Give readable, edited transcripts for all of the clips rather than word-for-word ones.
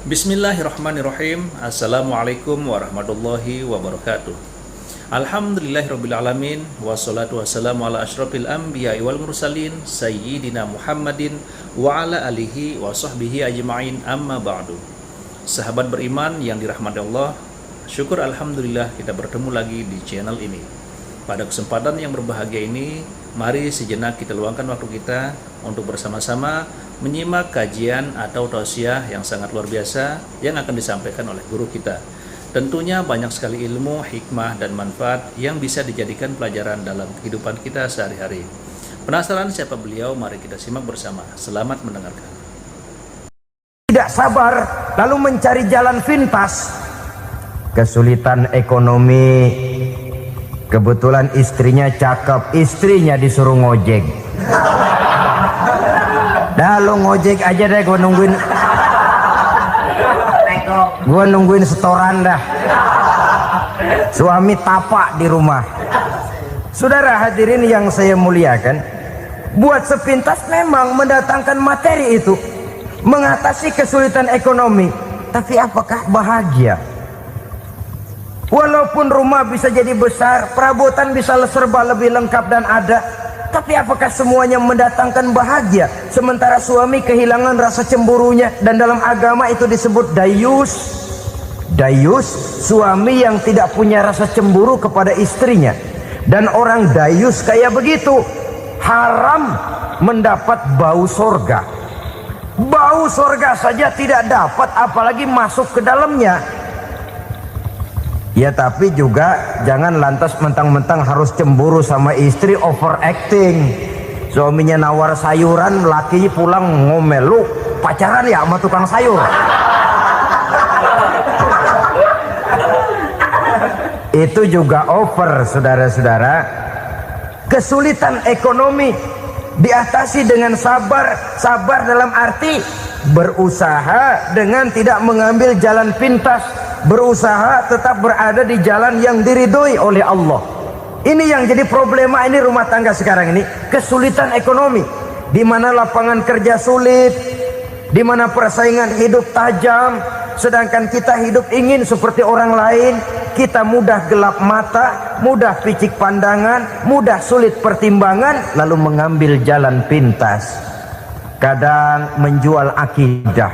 Bismillahirrahmanirrahim. Assalamualaikum warahmatullahi wabarakatuh. Alhamdulillahirrabbilalamin. Wassalatu wassalamu ala ashrafil anbiya wal mursalin Sayyidina Muhammadin wa ala alihi wa sahbihi ajma'in, amma ba'du. Sahabat beriman yang dirahmati Allah, syukur alhamdulillah kita bertemu lagi di channel ini. Pada kesempatan yang berbahagia ini, mari sejenak kita luangkan waktu kita untuk bersama-sama menyimak kajian atau tausiah yang sangat luar biasa yang akan disampaikan oleh guru kita. Tentunya banyak sekali ilmu, hikmah, dan manfaat yang bisa dijadikan pelajaran dalam kehidupan kita sehari-hari. Penasaran siapa beliau? Mari kita simak bersama. Selamat mendengarkan. Tidak sabar lalu mencari jalan pintas. Kesulitan ekonomi, kebetulan istrinya cakep, istrinya disuruh ngojek. Dah lo ngojek aja deh, gue nungguin setoran dah. Suami tapak di rumah. Saudara hadirin yang saya muliakan, buat sepintas memang mendatangkan materi itu mengatasi kesulitan ekonomi, tapi apakah bahagia? Walaupun rumah bisa jadi besar, perabotan bisa serba lebih lengkap dan ada, tapi apakah semuanya mendatangkan bahagia? Sementara suami kehilangan rasa cemburunya, dan dalam agama itu disebut dayus. Dayus, suami yang tidak punya rasa cemburu kepada istrinya. Dan orang dayus kayak begitu haram mendapat bau sorga. Bau sorga saja tidak dapat, apalagi masuk ke dalamnya. Ya tapi juga jangan lantas mentang-mentang harus cemburu sama istri, overacting. Suaminya nawar sayuran, lakinya pulang ngomel, lu pacaran ya sama tukang sayur. Itu juga over, saudara-saudara. Kesulitan ekonomi diatasi dengan sabar. Sabar dalam arti berusaha dengan tidak mengambil jalan pintas, berusaha tetap berada di jalan yang diridhoi oleh Allah. Ini yang jadi problema ini rumah tangga sekarang ini, kesulitan ekonomi, di mana lapangan kerja sulit, di mana persaingan hidup tajam, sedangkan kita hidup ingin seperti orang lain. Kita mudah gelap mata, mudah picik pandangan, mudah sulit pertimbangan, lalu mengambil jalan pintas. Kadang menjual akidah,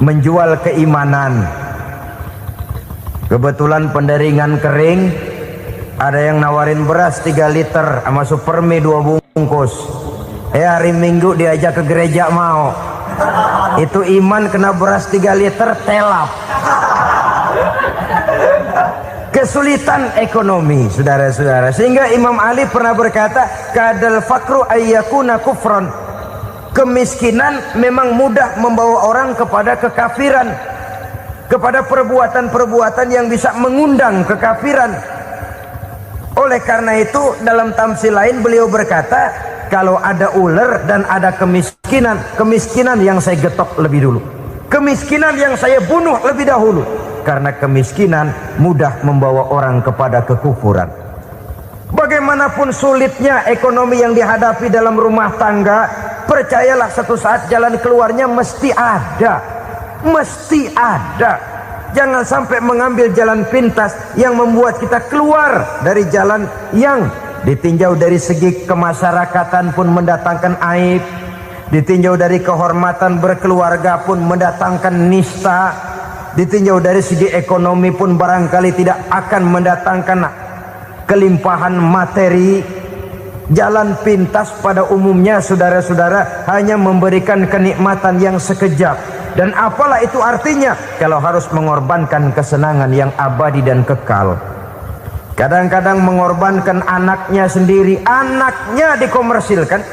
menjual keimanan. Kebetulan penderingan kering, ada yang nawarin beras 3 liter sama supermi 2 bungkus. Hari Minggu diajak ke gereja mau. Itu iman kena beras 3 liter telap. Kesulitan ekonomi, saudara-saudara. Sehingga Imam Ali pernah berkata, kadal fakru ayyakuna kufron. Kemiskinan memang mudah membawa orang kepada kekafiran, kepada perbuatan-perbuatan yang bisa mengundang kekafiran. Oleh karena itu dalam tamsil lain beliau berkata, kalau ada ular dan ada kemiskinan, kemiskinan yang saya getok lebih dulu, kemiskinan yang saya bunuh lebih dahulu, karena kemiskinan mudah membawa orang kepada kekufuran. Bagaimanapun sulitnya ekonomi yang dihadapi dalam rumah tangga, percayalah satu saat jalan keluarnya mesti ada. Mesti ada. Jangan sampai mengambil jalan pintas yang membuat kita keluar dari jalan yang ditinjau dari segi kemasyarakatan pun mendatangkan aib, ditinjau dari kehormatan berkeluarga pun mendatangkan nista, ditinjau dari segi ekonomi pun barangkali tidak akan mendatangkan kelimpahan materi. Jalan pintas pada umumnya, saudara-saudara, hanya memberikan kenikmatan yang sekejap. Dan apalah itu artinya kalau harus mengorbankan kesenangan yang abadi dan kekal. Kadang-kadang mengorbankan anaknya sendiri, anaknya dikomersilkan.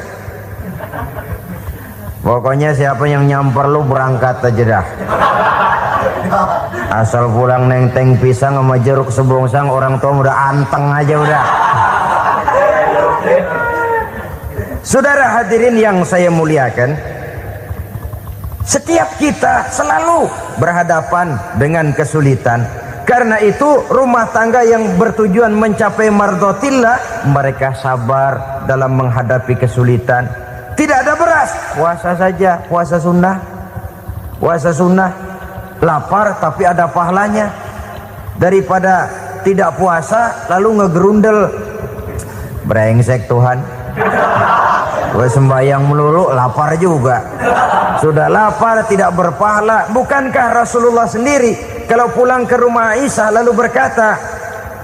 Pokoknya siapa yang nyamper lu berangkat aja dah. Asal pulang nenteng pisang sama jeruk sebongsang, orang tua udah anteng aja udah. Saudara hadirin yang saya muliakan, setiap kita selalu berhadapan dengan kesulitan. Karena itu rumah tangga yang bertujuan mencapai mardhatillah, mereka sabar dalam menghadapi kesulitan. Tidak ada beras, puasa saja, puasa sunnah. Puasa sunnah lapar tapi ada pahalanya, daripada tidak puasa lalu ngegerundel. Brengsek Tuhan, gue sembahyang melulu lapar juga. Sudah lapar tidak berpahala. Bukankah Rasulullah sendiri kalau pulang ke rumah Aisyah lalu berkata,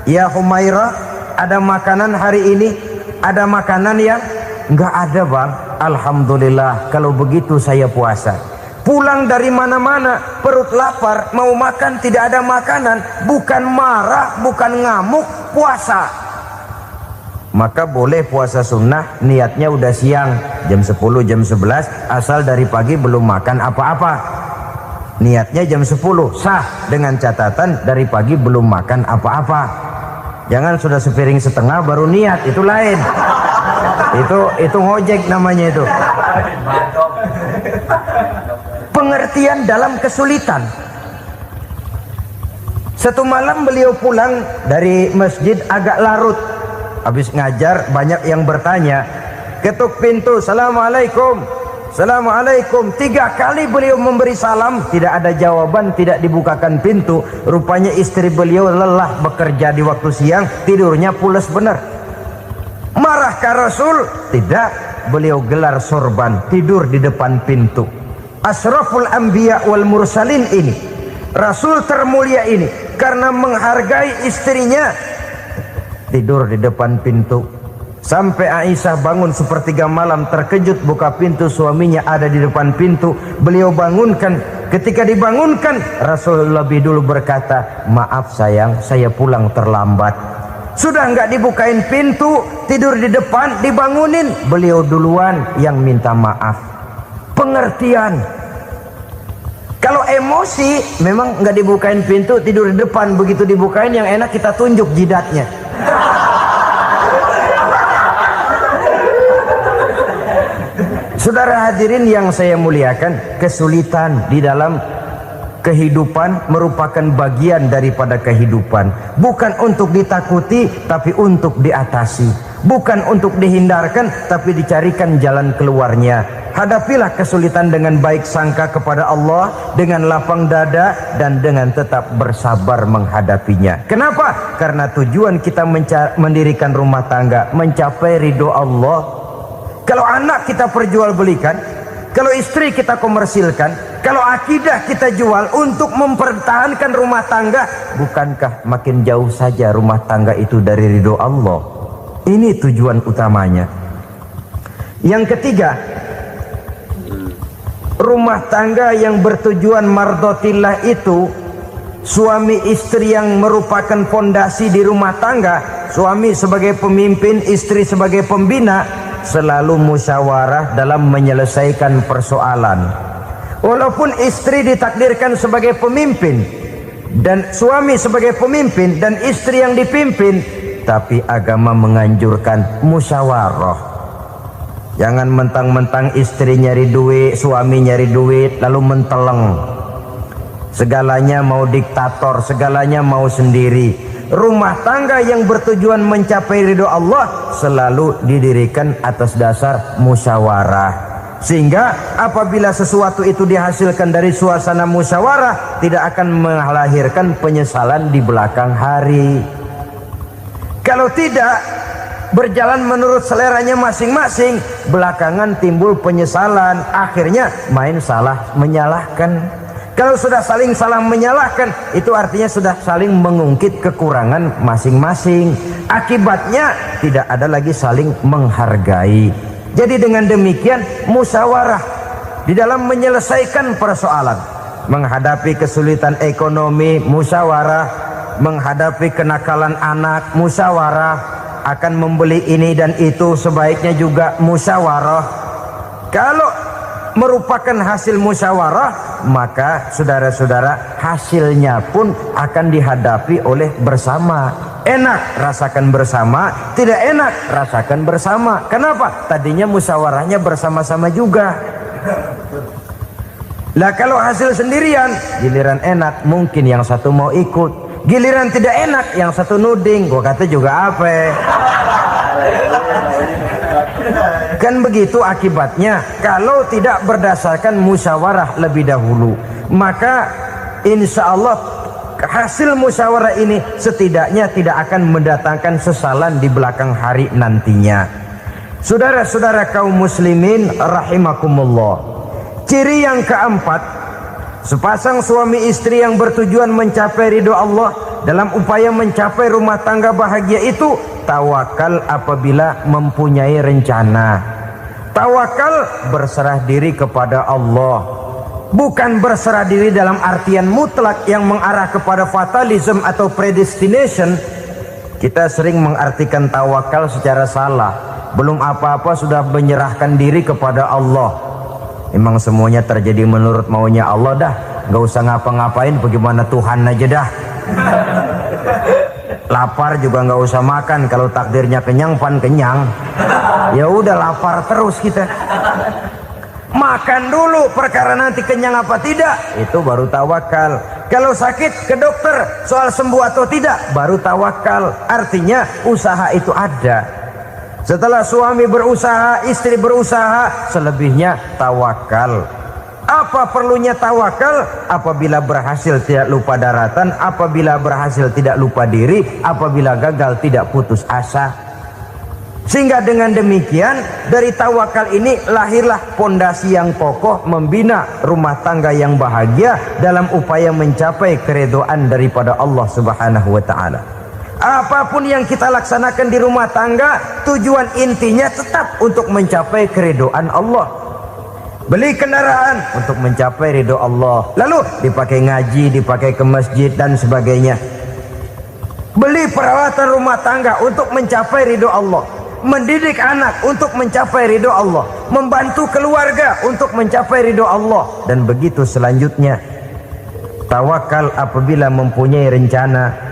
ya Humairah, ada makanan hari ini? Ada makanan ya? Enggak ada bang. Alhamdulillah, kalau begitu saya puasa. Pulang dari mana-mana perut lapar, mau makan tidak ada makanan, bukan marah, bukan ngamuk, puasa. Maka boleh puasa sunnah, niatnya udah siang, jam 10, jam 11, asal dari pagi belum makan apa-apa. Niatnya jam 10, sah, dengan catatan dari pagi belum makan apa-apa. Jangan sudah sepiring setengah baru niat, itu lain. Itu ngojek namanya itu. Pengertian dalam kesulitan. Satu malam beliau pulang dari masjid agak larut. Habis ngajar banyak yang bertanya, ketuk pintu, Assalamualaikum, Assalamualaikum. 3 kali beliau memberi salam, tidak ada jawaban, tidak dibukakan pintu. Rupanya istri beliau lelah bekerja di waktu siang, tidurnya pules benar. Marahkah Rasul? Tidak, beliau gelar sorban, tidur di depan pintu. Asraful anbiya wal mursalin ini, Rasul termulia ini, karena menghargai istrinya, tidur di depan pintu. Sampai Aisyah bangun sepertiga malam, terkejut buka pintu, suaminya ada di depan pintu. Beliau bangunkan. Ketika dibangunkan, Rasul lebih dulu berkata, maaf sayang, saya pulang terlambat. Sudah nggak dibukain pintu, tidur di depan, dibangunin, beliau duluan yang minta maaf. Pengertian. Kalau emosi, memang nggak dibukain pintu, tidur di depan. Begitu dibukain, yang enak kita tunjuk jidatnya. Saudara hadirin yang saya muliakan, kesulitan di dalam kehidupan merupakan bagian daripada kehidupan. Bukan untuk ditakuti, tapi untuk diatasi. Bukan untuk dihindarkan, tapi dicarikan jalan keluarnya. Hadapilah kesulitan dengan baik sangka kepada Allah, dengan lapang dada, dan dengan tetap bersabar menghadapinya. Kenapa? Karena tujuan kita mendirikan rumah tangga, mencapai ridho Allah. Kalau anak kita perjualbelikan, kalau istri kita komersilkan, kalau akidah kita jual untuk mempertahankan rumah tangga, bukankah makin jauh saja rumah tangga itu dari ridho Allah? Ini tujuan utamanya. Yang ketiga, rumah tangga yang bertujuan mardotillah itu, suami istri yang merupakan fondasi di rumah tangga, suami sebagai pemimpin, istri sebagai pembina, selalu musyawarah dalam menyelesaikan persoalan. Walaupun istri ditakdirkan sebagai pemimpin dan suami sebagai pemimpin dan istri yang dipimpin, tapi agama menganjurkan musyawarah. Jangan mentang-mentang istri nyari duit, suami nyari duit, lalu menteleng. Segalanya mau diktator, segalanya mau sendiri. Rumah tangga yang bertujuan mencapai ridho Allah selalu didirikan atas dasar musyawarah. Sehingga apabila sesuatu itu dihasilkan dari suasana musyawarah, tidak akan melahirkan penyesalan di belakang hari. Kalau tidak, berjalan menurut seleranya masing-masing, belakangan timbul penyesalan, akhirnya main salah menyalahkan. Kalau sudah saling salah menyalahkan, itu artinya sudah saling mengungkit kekurangan masing-masing. Akibatnya tidak ada lagi saling menghargai. Jadi dengan demikian musyawarah di dalam menyelesaikan persoalan. Menghadapi kesulitan ekonomi, musyawarah. Menghadapi kenakalan anak, musyawarah. Akan membeli ini dan itu, sebaiknya juga musyawarah. Kalau merupakan hasil musyawarah, maka saudara-saudara hasilnya pun akan dihadapi oleh bersama. Enak rasakan bersama, tidak enak rasakan bersama. Kenapa? Tadinya musyawarahnya bersama-sama juga. Lah kalau hasil sendirian, giliran enak mungkin yang satu mau ikut, giliran tidak enak yang satu nuding. Gua kata juga apa? Kan begitu akibatnya kalau tidak berdasarkan musyawarah lebih dahulu. Maka insya Allah hasil musyawarah ini setidaknya tidak akan mendatangkan sesalan di belakang hari nantinya. Saudara-saudara kaum muslimin rahimakumullah, ciri yang keempat, sepasang suami istri yang bertujuan mencapai ridho Allah dalam upaya mencapai rumah tangga bahagia itu tawakal apabila mempunyai rencana. Tawakal berserah diri kepada Allah, bukan berserah diri dalam artian mutlak yang mengarah kepada fatalism atau predestination. Kita sering mengartikan tawakal secara salah. Belum apa-apa sudah menyerahkan diri kepada Allah. Emang semuanya terjadi menurut maunya Allah dah, gak usah ngapa-ngapain, bagaimana Tuhan aja dah. Lapar juga nggak usah makan, kalau takdirnya kenyang pan kenyang. Ya udah lapar terus kita. Makan dulu, perkara nanti kenyang apa tidak itu baru tawakal. Kalau sakit ke dokter, soal sembuh atau tidak baru tawakal. Artinya usaha itu ada. Setelah suami berusaha, istri berusaha, selebihnya tawakal. Apa perlunya tawakal? Apabila berhasil tidak lupa daratan, apabila berhasil tidak lupa diri, apabila gagal tidak putus asa. Sehingga dengan demikian dari tawakal ini lahirlah pondasi yang kokoh membina rumah tangga yang bahagia dalam upaya mencapai keridhaan daripada Allah Subhanahu wa taala. Apapun yang kita laksanakan di rumah tangga, tujuan intinya tetap untuk mencapai keridhaan Allah. Beli kendaraan untuk mencapai ridho Allah, lalu dipakai ngaji, dipakai ke masjid dan sebagainya. Beli peralatan rumah tangga untuk mencapai ridho Allah, mendidik anak untuk mencapai ridho Allah, membantu keluarga untuk mencapai ridho Allah, dan begitu selanjutnya. Tawakal apabila mempunyai rencana.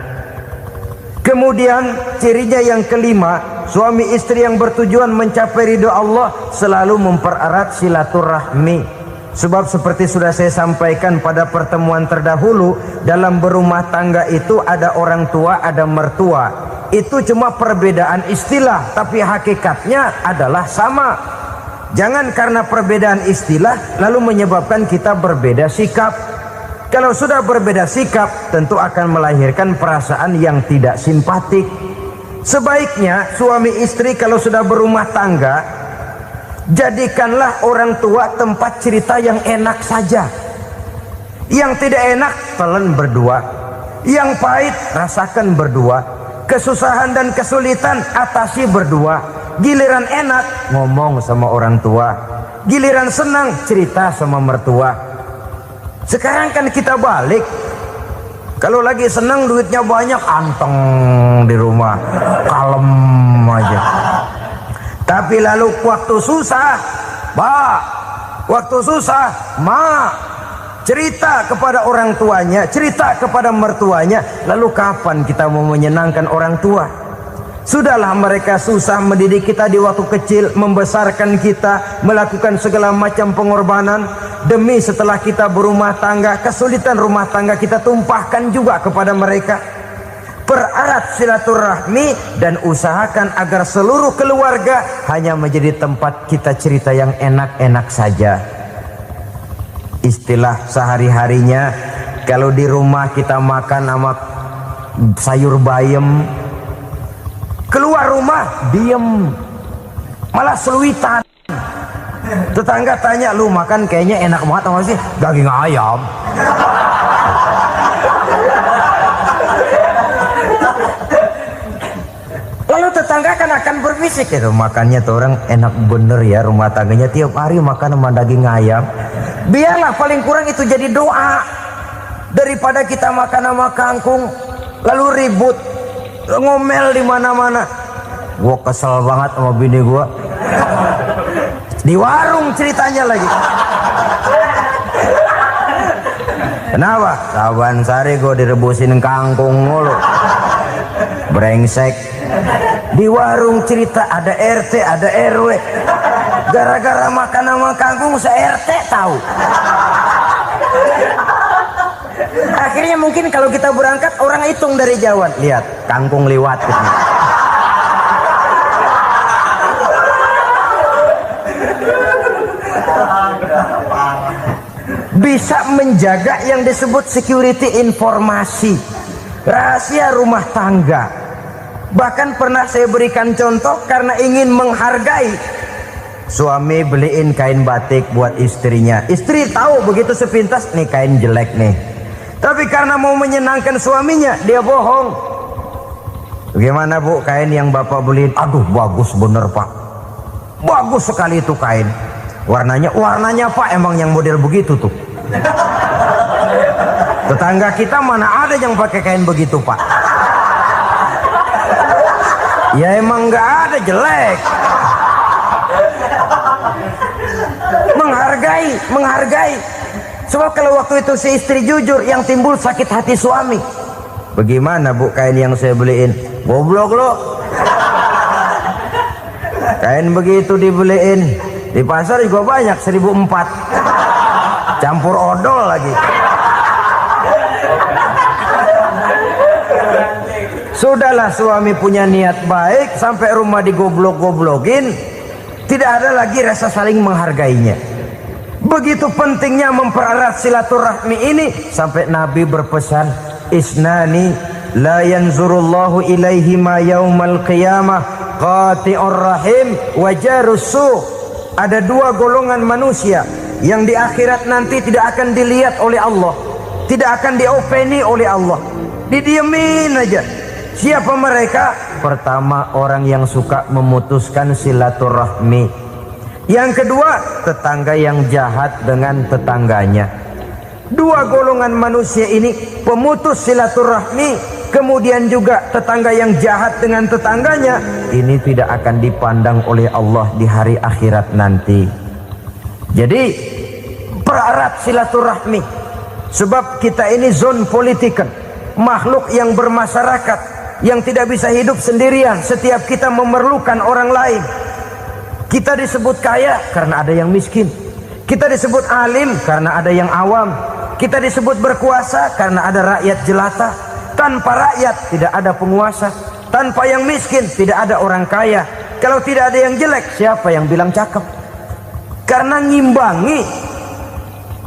Kemudian cirinya yang kelima, suami istri yang bertujuan mencapai ridho Allah selalu mempererat silaturahmi. Sebab seperti sudah saya sampaikan pada pertemuan terdahulu, dalam berumah tangga itu ada orang tua, ada mertua. Itu cuma perbedaan istilah, tapi hakikatnya adalah sama. Jangan karena perbedaan istilah lalu menyebabkan kita berbeda sikap. Kalau sudah berbeda sikap, tentu akan melahirkan perasaan yang tidak simpatik. Sebaiknya suami istri kalau sudah berumah tangga, jadikanlah orang tua tempat cerita yang enak saja. Yang tidak enak telan berdua, yang pahit rasakan berdua, kesusahan dan kesulitan atasi berdua. Giliran enak ngomong sama orang tua, giliran senang cerita sama mertua. Sekarang kan kita balik, kalau lagi senang duitnya banyak, anteng di rumah, kalem aja. Tapi lalu waktu susah, waktu susah, cerita kepada orang tuanya, cerita kepada mertuanya. Lalu kapan kita mau menyenangkan orang tua? Sudahlah mereka susah mendidik kita di waktu kecil, membesarkan kita, melakukan segala macam pengorbanan. Demi setelah kita berumah tangga, kesulitan rumah tangga kita tumpahkan juga kepada mereka. Pererat silaturahmi dan usahakan agar seluruh keluarga hanya menjadi tempat kita cerita yang enak-enak saja. Istilah sehari-harinya, kalau di rumah kita makan sama sayur bayam, keluar rumah diem, malah seluitan. Tetangga tanya, lu makan kayaknya enak banget apa sih? Daging ayam. Lalu tetangga akan berbisik, itu makannya tuh orang enak bener ya, rumah tangganya tiap hari makan sama daging ayam. Biarlah paling kurang itu jadi doa, daripada kita makan sama kangkung lalu ribut ngomel di mana-mana. Gua kesel banget sama bini gua. Di warung ceritanya lagi. Kenapa? Saban sari gua direbusin kangkung mulu. Brengsek. Di warung cerita ada RT, ada RW. Gara-gara makan sama kangkung se-RT tahu. Akhirnya mungkin kalau kita berangkat orang hitung dari jauhan, lihat kangkung liwat gitu. bisa menjaga yang disebut security informasi, rahasia rumah tangga. Bahkan pernah saya berikan contoh karena ingin menghargai. Suami beliin kain batik buat istrinya. Istri tahu begitu sepintas, nih kain jelek nih. Tapi karena mau menyenangkan suaminya, dia bohong. Bagaimana bu kain yang bapak beliin? Aduh bagus bener pak. Bagus sekali itu kain. Warnanya pak emang yang model begitu tuh. Tetangga kita mana ada yang pakai kain begitu pak. Ya emang nggak ada, jelek. Menghargai. Sebab kalau waktu itu si istri jujur, yang timbul sakit hati suami. Bagaimana bu kain yang saya beliin? Goblok lo. Kain begitu dibeliin di pasar juga banyak 1.400, campur odol lagi. Sudahlah, suami punya niat baik, sampai rumah digoblok-goblokin, tidak ada lagi rasa saling menghargainya. Begitu pentingnya mempererat silaturahmi ini, sampai Nabi berpesan, isnani la yanzurullahu ilaihima yaumal qiyamah qati'ur rahim wa jarus su'. Ada dua golongan manusia yang di akhirat nanti tidak akan dilihat oleh Allah, tidak akan diopeni oleh Allah, didiemin aja. Siapa mereka? Pertama, orang yang suka memutuskan silaturahmi. Yang kedua, tetangga yang jahat dengan tetangganya. Dua golongan manusia ini, pemutus silaturahmi, kemudian juga tetangga yang jahat dengan tetangganya, ini tidak akan dipandang oleh Allah di hari akhirat nanti. Jadi pererat silaturahmi, sebab kita ini zon politikan, makhluk yang bermasyarakat, yang tidak bisa hidup sendirian. Setiap kita memerlukan orang lain. Kita disebut kaya karena ada yang miskin. Kita disebut alim karena ada yang awam. Kita disebut berkuasa karena ada rakyat jelata. Tanpa rakyat tidak ada penguasa. Tanpa yang miskin tidak ada orang kaya. Kalau tidak ada yang jelek, siapa yang bilang cakep? Karena ngimbangi.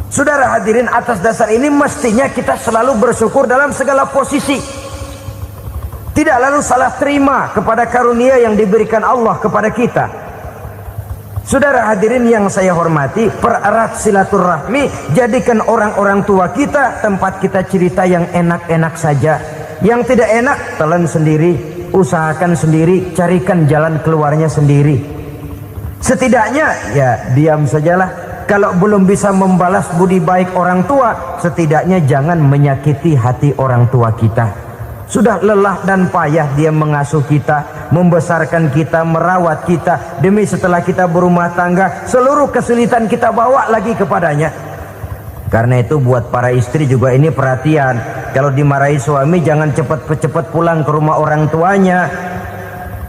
Saudara hadirin, atas dasar ini mestinya kita selalu bersyukur dalam segala posisi. Tidak lalu salah terima kepada karunia yang diberikan Allah kepada kita. Saudara hadirin yang saya hormati, pererat silaturahmi, jadikan orang-orang tua kita tempat kita cerita yang enak-enak saja. Yang tidak enak, telan sendiri, usahakan sendiri, carikan jalan keluarnya sendiri. Setidaknya ya diam sajalah. Kalau belum bisa membalas budi baik orang tua, setidaknya jangan menyakiti hati orang tua kita. Sudah lelah dan payah dia mengasuh kita, membesarkan kita, merawat kita, demi setelah kita berumah tangga, seluruh kesulitan kita bawa lagi kepadanya. Karena itu buat para istri juga ini perhatian. Kalau dimarahi suami, jangan cepat-cepat pulang ke rumah orang tuanya.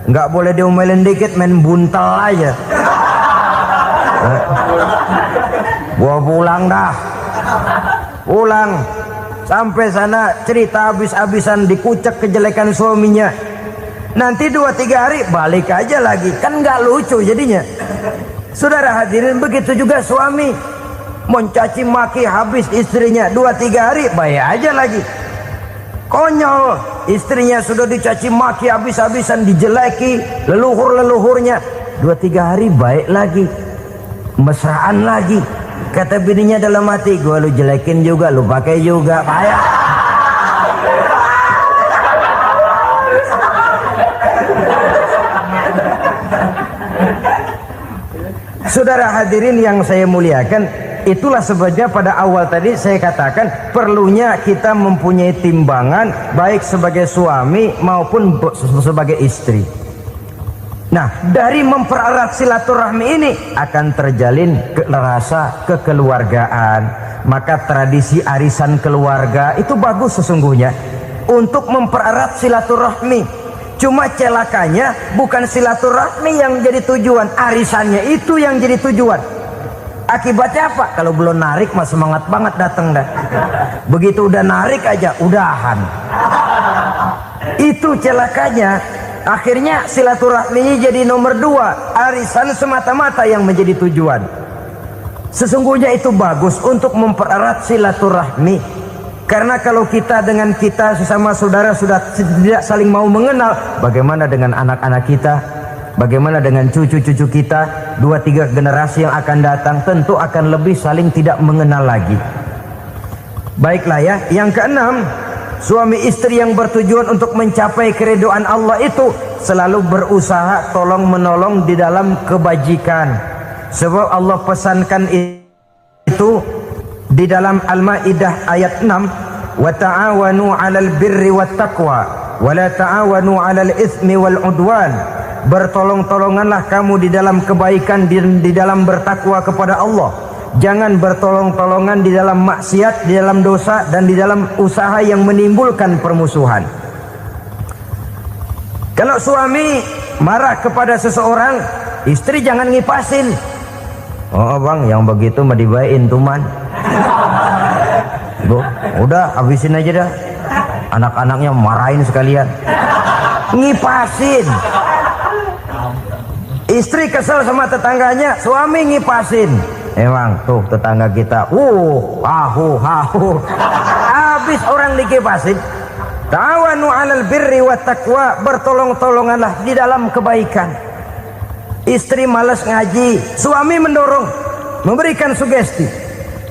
Nggak boleh diomelin dikit, main buntal aja. Gua pulang dah. Pulang. Sampai sana cerita habis-habisan, dikucek kejelekan suaminya. Nanti 2-3 hari balik aja lagi. Kan nggak lucu jadinya. Saudara hadirin, begitu juga suami. Mencaci maki habis istrinya, 2-3 hari baik aja lagi. Konyol, istrinya sudah dicaci maki habis-habisan, dijeleki leluhur-leluhurnya, 2-3 hari baik lagi, mesraan lagi. Kata bininya dalam hati, gua lu jelekin juga, lu pakai juga, payah. Saudara hadirin yang saya muliakan, itulah sebabnya pada awal tadi saya katakan perlunya kita mempunyai timbangan baik sebagai suami maupun sebagai istri. Nah, dari mempererat silaturahmi ini akan terjalin rasa kekeluargaan. Maka tradisi arisan keluarga itu bagus sesungguhnya untuk mempererat silaturahmi. Cuma celakanya bukan silaturahmi yang jadi tujuan, arisannya itu yang jadi tujuan. Akibatnya apa? Kalau belum narik mah semangat banget datang dah. Begitu udah narik aja udahan. Itu celakanya. Akhirnya silaturahmi jadi nomor 2, arisan semata-mata yang menjadi tujuan. Sesungguhnya itu bagus untuk mempererat silaturahmi. Karena kalau kita dengan kita sesama saudara sudah tidak saling mau mengenal, bagaimana dengan anak-anak kita? Bagaimana dengan cucu-cucu kita? 2-3 generasi yang akan datang tentu akan lebih saling tidak mengenal lagi. Baiklah ya, yang keenam, suami istri yang bertujuan untuk mencapai keridhaan Allah itu selalu berusaha tolong menolong di dalam kebajikan. Sebab Allah pesankan itu di dalam Al-Maidah ayat 6, wa ta'awanu 'alal birri wat taqwa wa la ta'awanu 'alal itsmi wal 'udwan. Bertolong-tolonganlah kamu di dalam kebaikan, di dalam bertakwa kepada Allah. Jangan bertolong-tolongan di dalam maksiat, di dalam dosa, dan di dalam usaha yang menimbulkan permusuhan. Kalau suami marah kepada seseorang, istri jangan ngipasin. Oh bang, yang begitu mah dibayain tuman. Bu, udah habisin aja dah. Anak-anaknya marahin sekalian. Ngipasin. Istri kesel sama tetangganya, suami ngipasin. Emang tuh tetangga kita, hahu. Habis orang dikipasin. Ta'awanu 'alal birri wat taqwa, bertolong-tolonganlah di dalam kebaikan. Istri malas ngaji, suami mendorong, memberikan sugesti.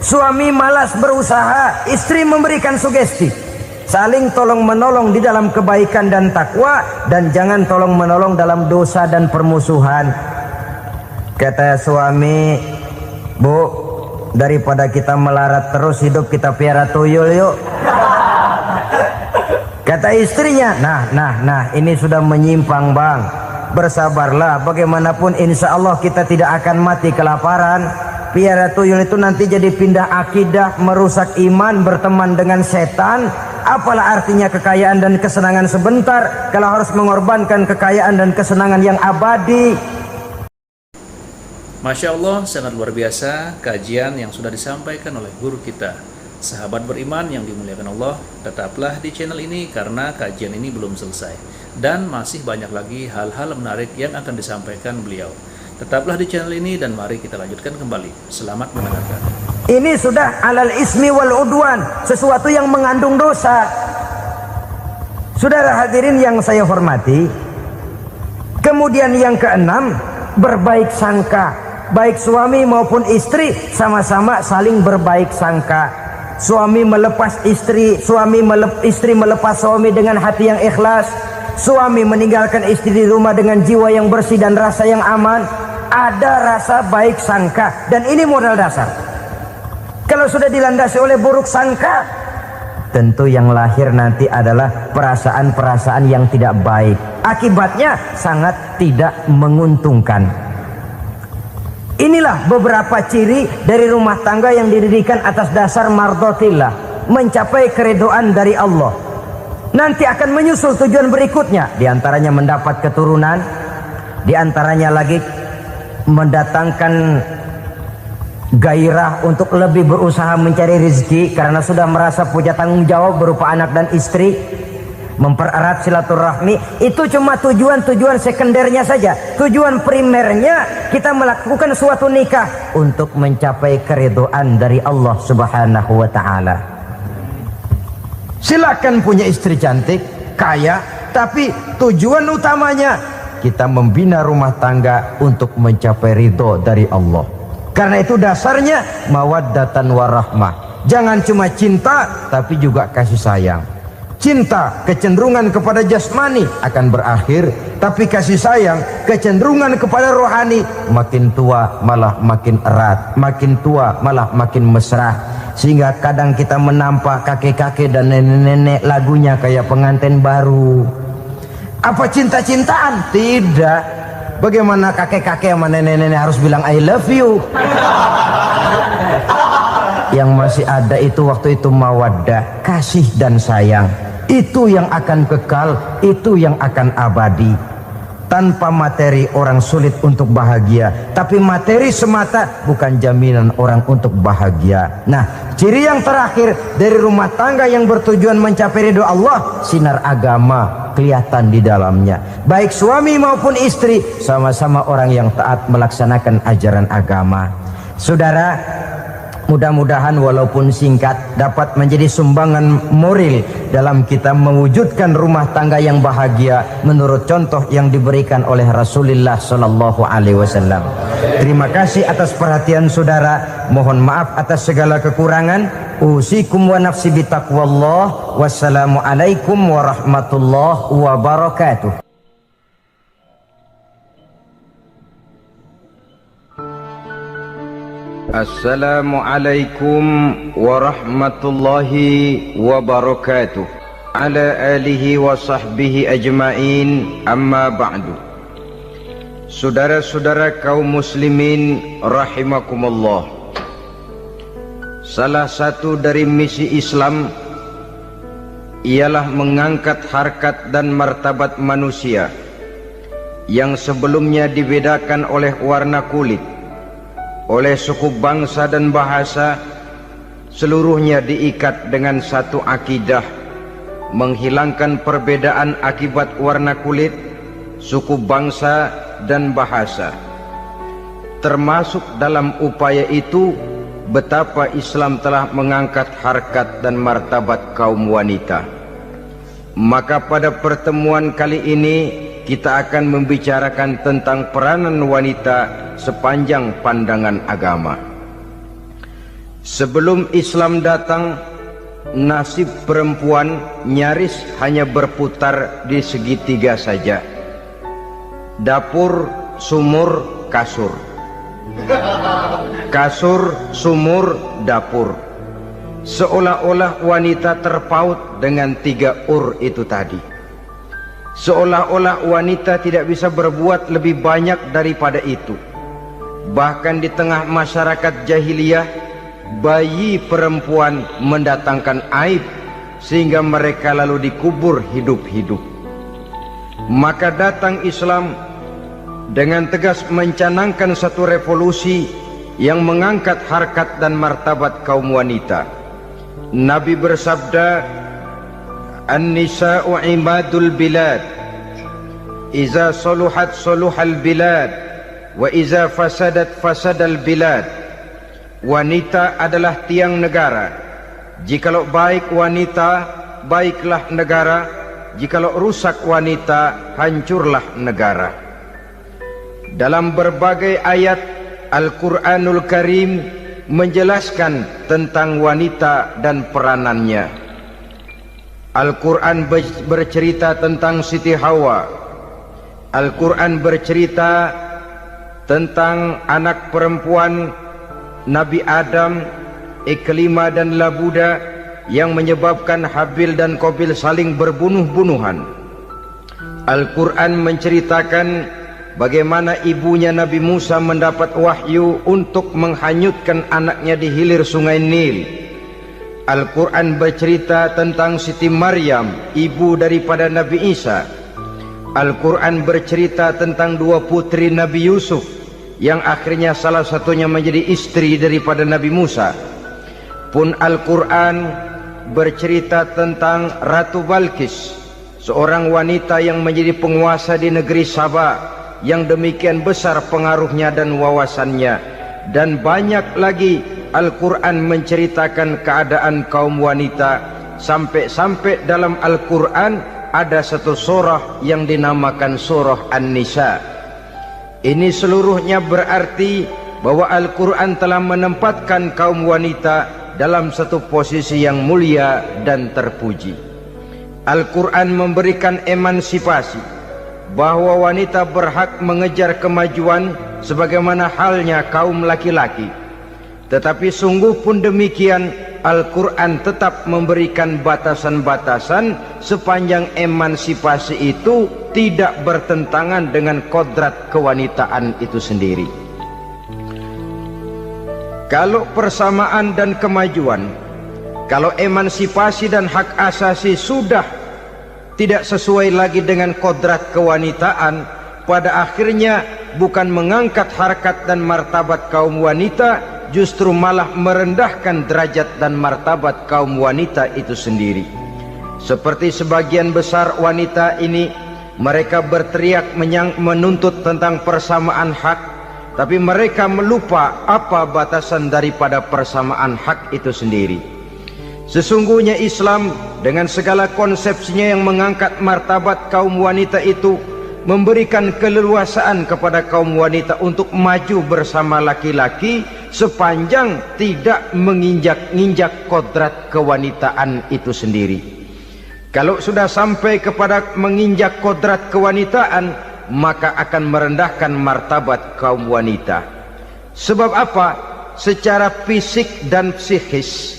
Suami malas berusaha, istri memberikan sugesti. Saling tolong menolong di dalam kebaikan dan takwa, dan jangan tolong menolong dalam dosa dan permusuhan. Kata suami, bu, daripada kita melarat terus hidup, kita piara tuyul yuk. Kata istrinya, nah ini sudah menyimpang bang, bersabarlah, bagaimanapun insya Allah kita tidak akan mati kelaparan. Piara tuyul itu nanti jadi pindah akidah, merusak iman, berteman dengan setan. Apalah artinya kekayaan dan kesenangan sebentar kalau harus mengorbankan kekayaan dan kesenangan yang abadi. Masya Allah, sangat luar biasa kajian yang sudah disampaikan oleh guru kita. Sahabat beriman yang dimuliakan Allah, tetaplah di channel ini karena kajian ini belum selesai. Dan masih banyak lagi hal-hal menarik yang akan disampaikan beliau. Tetaplah di channel ini dan mari kita lanjutkan kembali. Selamat mendengarkan. Ini sudah alal ismi wal udwan, sesuatu yang mengandung dosa. Saudara hadirin yang saya hormati, kemudian yang keenam, berbaik sangka. Baik suami maupun istri sama-sama saling berbaik sangka. Suami melepas istri, istri melepas suami dengan hati yang ikhlas. Suami meninggalkan istri di rumah dengan jiwa yang bersih dan rasa yang aman. Ada rasa baik sangka, dan ini modal dasar. Kalau sudah dilandasi oleh buruk sangka, tentu yang lahir nanti adalah perasaan-perasaan yang tidak baik. Akibatnya sangat tidak menguntungkan. Inilah beberapa ciri dari rumah tangga yang didirikan atas dasar mardhatillah, mencapai keridhaan dari Allah. Nanti akan menyusul tujuan berikutnya, diantaranya mendapat keturunan, diantaranya lagi mendatangkan gairah untuk lebih berusaha mencari rezeki karena sudah merasa punya tanggung jawab berupa anak dan istri. Mempererat silaturahmi itu cuma tujuan-tujuan sekundernya saja. Tujuan primernya kita melakukan suatu nikah untuk mencapai keridhaan dari Allah Subhanahu wa taala. Silakan punya istri cantik, kaya, tapi tujuan utamanya kita membina rumah tangga untuk mencapai ridho dari Allah. Karena itu dasarnya mawaddatan warahmah. Jangan cuma cinta, tapi juga kasih sayang. Cinta, kecenderungan kepada jasmani akan berakhir, tapi kasih sayang, kecenderungan kepada rohani, makin tua malah makin erat, makin tua malah makin mesra. Sehingga kadang kita menampak kakek-kakek dan nenek-nenek lagunya kayak pengantin baru. Apa cinta-cintaan? Tidak. Bagaimana kakek-kakek sama nenek-nenek harus bilang I love you? Yang masih ada itu waktu itu mawaddah, kasih dan sayang. Itu yang akan kekal, itu yang akan abadi. Tanpa materi orang sulit untuk bahagia, tapi materi semata bukan jaminan orang untuk bahagia. Nah, ciri yang terakhir dari rumah tangga yang bertujuan mencapai ridho Allah, sinar agama kelihatan di dalamnya. Baik suami maupun istri sama-sama orang yang taat melaksanakan ajaran agama. Saudara, mudah-mudahan walaupun singkat dapat menjadi sumbangan moral dalam kita mewujudkan rumah tangga yang bahagia menurut contoh yang diberikan oleh Rasulullah sallallahu alaihi wasallam. Terima kasih atas perhatian saudara. Mohon maaf atas segala kekurangan. Usikum wa nafsi bitaqwallah. Wassalamualaikum warahmatullahi wabarakatuh. Assalamualaikum warahmatullahi wabarakatuh. Ala alihi wa sahbihi ajma'in, amma ba'du. Saudara-saudara kaum muslimin rahimakumullah, salah satu dari misi Islam ialah mengangkat harkat dan martabat manusia yang sebelumnya dibedakan oleh warna kulit, oleh suku bangsa dan bahasa. Seluruhnya diikat dengan satu akidah, menghilangkan perbedaan akibat warna kulit, suku bangsa dan bahasa. Termasuk dalam upaya itu betapa Islam telah mengangkat harkat dan martabat kaum wanita. Maka pada pertemuan kali ini kita akan membicarakan tentang peranan wanita sepanjang pandangan agama. Sebelum Islam datang, nasib perempuan nyaris hanya berputar di segitiga saja. Dapur, sumur, kasur. Kasur, sumur, dapur. Seolah-olah wanita terpaut dengan 3 itu tadi. Seolah-olah wanita tidak bisa berbuat lebih banyak daripada itu. Bahkan di tengah masyarakat jahiliyah, bayi perempuan mendatangkan aib sehingga mereka lalu dikubur hidup-hidup. Maka datang Islam dengan tegas mencanangkan satu revolusi yang mengangkat harkat dan martabat kaum wanita. Nabi bersabda, An-nisa'u imadul bilad, iza saluhat saluhal bilad, wa iza fasadat fasadal bilad. Wanita adalah tiang negara. Jikalau baik wanita, baiklah negara. Jikalau rusak wanita, hancurlah negara. Dalam berbagai ayat Al-Quranul Karim menjelaskan tentang wanita dan peranannya. Al-Quran bercerita tentang Siti Hawa. Al-Quran bercerita tentang anak perempuan Nabi Adam, Iklima dan Labuda, yang menyebabkan Habil dan Qabil saling berbunuh-bunuhan. Al-Quran menceritakan bagaimana ibunya Nabi Musa mendapat wahyu untuk menghanyutkan anaknya di hilir sungai Nil. Al-Quran bercerita tentang Siti Maryam, ibu daripada Nabi Isa. Al-Quran bercerita tentang 2 putri Nabi Yusuf, yang akhirnya salah satunya menjadi istri daripada Nabi Musa. Pun Al-Quran bercerita tentang Ratu Balkis, seorang wanita yang menjadi penguasa di negeri Sabah, yang demikian besar pengaruhnya dan wawasannya. Dan banyak lagi Al-Quran menceritakan keadaan kaum wanita, sampai-sampai dalam Al-Quran ada satu surah yang dinamakan surah An-Nisa. Ini seluruhnya berarti bahwa Al-Quran telah menempatkan kaum wanita dalam satu posisi yang mulia dan terpuji. Al-Quran memberikan emansipasi, bahwa wanita berhak mengejar kemajuan sebagaimana halnya kaum laki-laki. Tetapi sungguh pun demikian, Al-Quran tetap memberikan batasan-batasan sepanjang emansipasi itu tidak bertentangan dengan kodrat kewanitaan itu sendiri. Kalau persamaan dan kemajuan, kalau emansipasi dan hak asasi sudah tidak sesuai lagi dengan kodrat kewanitaan, pada akhirnya bukan mengangkat harkat dan martabat kaum wanita, justru malah merendahkan derajat dan martabat kaum wanita itu sendiri. Seperti sebagian besar wanita ini, mereka berteriak menuntut tentang persamaan hak, tapi mereka melupa apa batasan daripada persamaan hak itu sendiri. Sesungguhnya Islam dengan segala konsepsinya yang mengangkat martabat kaum wanita itu memberikan keleluasaan kepada kaum wanita untuk maju bersama laki-laki sepanjang tidak menginjak-injak kodrat kewanitaan itu sendiri. Kalau sudah sampai kepada menginjak kodrat kewanitaan, maka akan merendahkan martabat kaum wanita. Sebab apa? Secara fisik dan psikis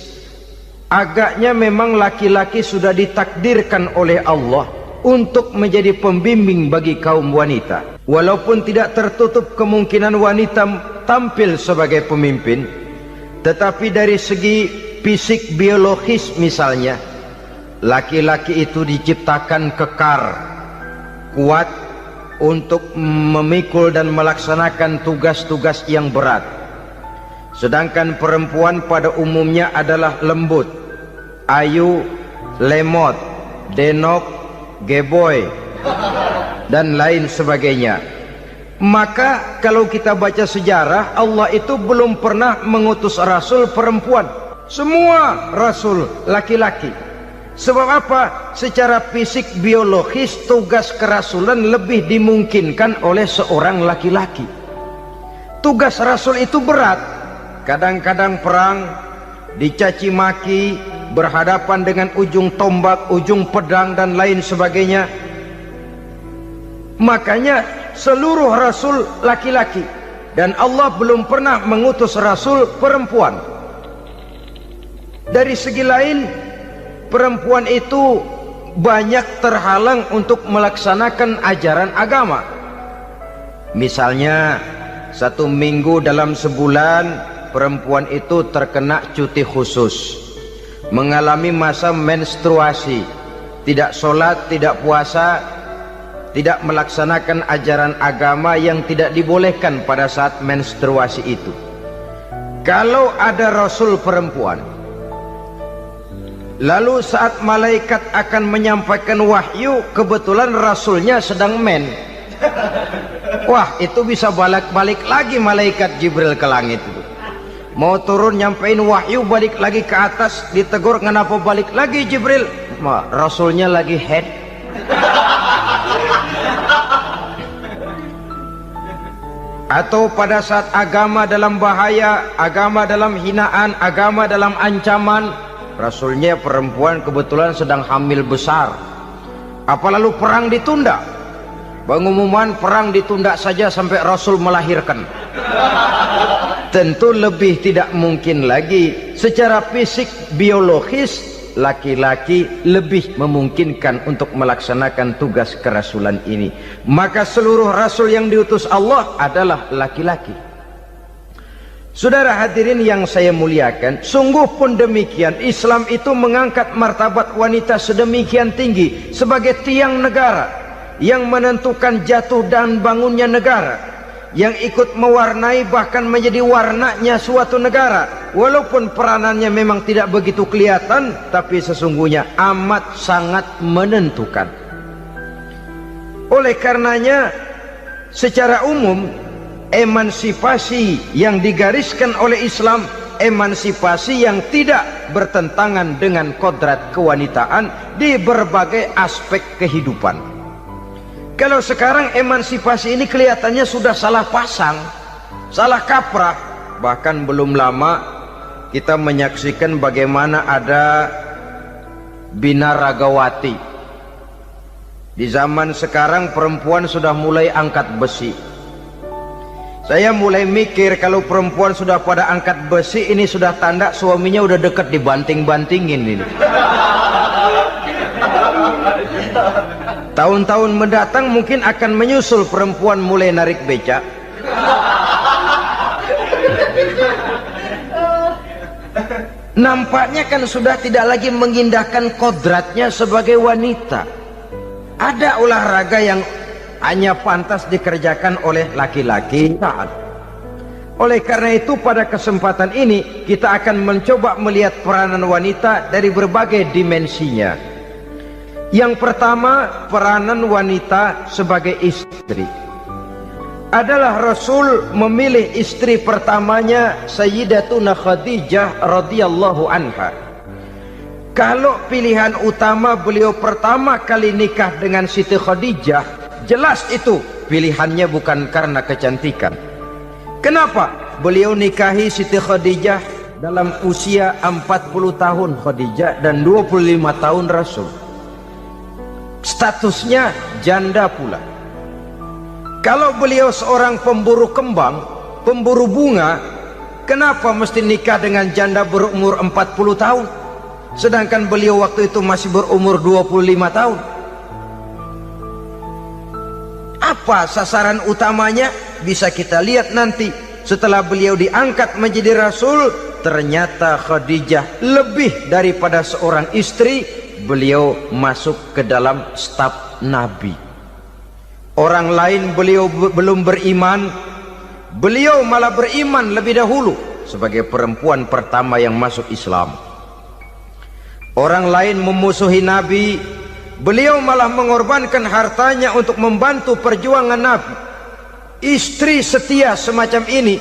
agaknya memang laki-laki sudah ditakdirkan oleh Allah untuk menjadi pembimbing bagi kaum wanita. Walaupun tidak tertutup kemungkinan wanita tampil sebagai pemimpin, tetapi dari segi fisik biologis misalnya, laki-laki itu diciptakan kekar, kuat untuk memikul dan melaksanakan tugas-tugas yang berat. Sedangkan perempuan pada umumnya adalah lembut, ayu, lemot, denok, geboy, dan lain sebagainya. Maka kalau kita baca sejarah, Allah itu belum pernah mengutus rasul perempuan. Semua rasul laki-laki. Sebab apa? Secara fisik biologis tugas kerasulan lebih dimungkinkan oleh seorang laki-laki. Tugas rasul itu berat. Kadang-kadang perang, dicaci maki, berhadapan dengan ujung tombak, ujung pedang dan lain sebagainya. Makanya seluruh rasul laki-laki, dan Allah belum pernah mengutus rasul perempuan. Dari segi lain, perempuan itu banyak terhalang untuk melaksanakan ajaran agama. Misalnya 1 minggu dalam sebulan perempuan itu terkena cuti khusus, mengalami masa menstruasi, tidak sholat, tidak puasa, tidak melaksanakan ajaran agama yang tidak dibolehkan pada saat menstruasi itu. Kalau ada rasul perempuan, lalu saat malaikat akan menyampaikan wahyu, kebetulan rasulnya sedang wah, itu bisa balik lagi malaikat Jibril ke langit itu. Mau turun nyampein wahyu, balik lagi ke atas, ditegur, kenapa balik lagi Jibril? Rasulnya lagi head. Atau pada saat agama dalam bahaya, agama dalam hinaan, agama dalam ancaman, rasulnya perempuan kebetulan sedang hamil besar. Apa lalu perang ditunda? Pengumuman perang ditunda saja sampai rasul melahirkan. Tentu lebih tidak mungkin lagi. Secara fisik biologis laki-laki lebih memungkinkan untuk melaksanakan tugas kerasulan ini. Maka seluruh rasul yang diutus Allah adalah laki-laki. Saudara hadirin yang saya muliakan, sungguh pun demikian Islam itu mengangkat martabat wanita sedemikian tinggi sebagai tiang negara yang menentukan jatuh dan bangunnya negara, yang ikut mewarnai bahkan menjadi warnanya suatu negara. Walaupun peranannya memang tidak begitu kelihatan, tapi sesungguhnya amat sangat menentukan. Oleh karenanya secara umum emansipasi yang digariskan oleh Islam, emansipasi yang tidak bertentangan dengan kodrat kewanitaan di berbagai aspek kehidupan. Kalau sekarang emansipasi ini kelihatannya sudah salah pasang, salah kaprah. Bahkan belum lama kita menyaksikan bagaimana ada binaragawati. Di zaman sekarang perempuan sudah mulai angkat besi. Saya mulai mikir kalau perempuan sudah pada angkat besi, ini sudah tanda suaminya udah dekat dibanting-bantingin ini. Tahun-tahun mendatang mungkin akan menyusul perempuan mulai narik becak. Nampaknya kan sudah tidak lagi mengindahkan kodratnya sebagai wanita. Ada olahraga yang hanya pantas dikerjakan oleh laki-laki. Oleh karena itu pada kesempatan ini kita akan mencoba melihat peranan wanita dari berbagai dimensinya. Yang pertama, peranan wanita sebagai istri. adalah Rasul memilih istri pertamanya Sayyidatuna Khadijah radhiyallahu anha. Kalau pilihan utama beliau pertama kali nikah dengan Siti Khadijah, jelas itu pilihannya bukan karena kecantikan. Kenapa? Beliau nikahi Siti Khadijah dalam usia 40 tahun Khadijah dan 25 tahun Rasul. Statusnya janda pula. Kalau beliau seorang pemburu kembang, pemburu bunga, kenapa mesti nikah dengan janda berumur 40 tahun? Sedangkan beliau waktu itu masih berumur 25 tahun. Apa sasaran utamanya? Bisa kita lihat nanti. Setelah beliau diangkat menjadi Rasul, ternyata Khadijah lebih daripada seorang istri. Beliau masuk ke dalam staf Nabi. Orang lain beliau belum beriman, beliau malah beriman lebih dahulu sebagai perempuan pertama yang masuk Islam. Orang lain memusuhi Nabi, beliau malah mengorbankan hartanya untuk membantu perjuangan Nabi. Istri setia semacam ini,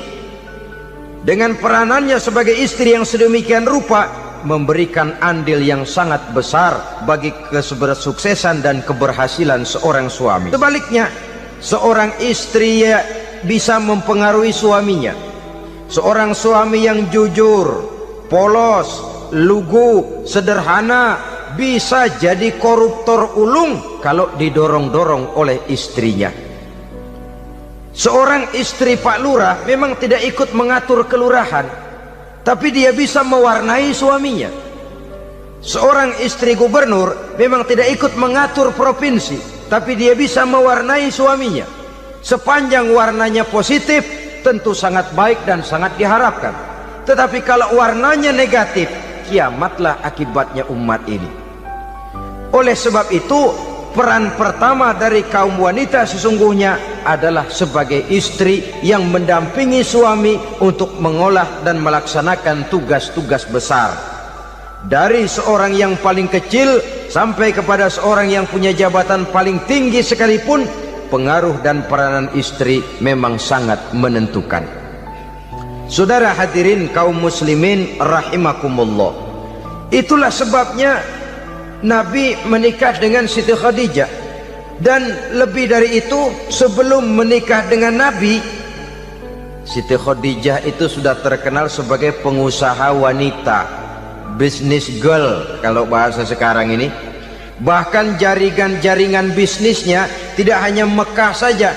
dengan peranannya sebagai istri yang sedemikian rupa, memberikan andil yang sangat besar bagi kesuksesan dan keberhasilan seorang suami. Sebaliknya, seorang istri bisa mempengaruhi suaminya. Seorang suami yang jujur, polos, lugu, sederhana, bisa jadi koruptor ulung kalau didorong-dorong oleh istrinya. Seorang istri Pak Lurah memang tidak ikut mengatur kelurahan, tapi dia bisa mewarnai suaminya. Seorang istri gubernur memang tidak ikut mengatur provinsi, tapi dia bisa mewarnai suaminya. Sepanjang warnanya positif, tentu sangat baik dan sangat diharapkan. Tetapi kalau warnanya negatif, kiamatlah akibatnya umat ini. Oleh sebab itu, peran pertama dari kaum wanita sesungguhnya adalah sebagai istri yang mendampingi suami untuk mengolah dan melaksanakan tugas-tugas besar. Dari seorang yang paling kecil sampai kepada seorang yang punya jabatan paling tinggi sekalipun, pengaruh dan peranan istri memang sangat menentukan. Saudara hadirin kaum muslimin rahimakumullah, itulah sebabnya Nabi menikah dengan Siti Khadijah. Dan lebih dari itu, sebelum menikah dengan Nabi, Siti Khadijah itu sudah terkenal sebagai pengusaha wanita, business girl kalau bahasa sekarang ini. Bahkan jaringan-jaringan bisnisnya tidak hanya Mekah saja,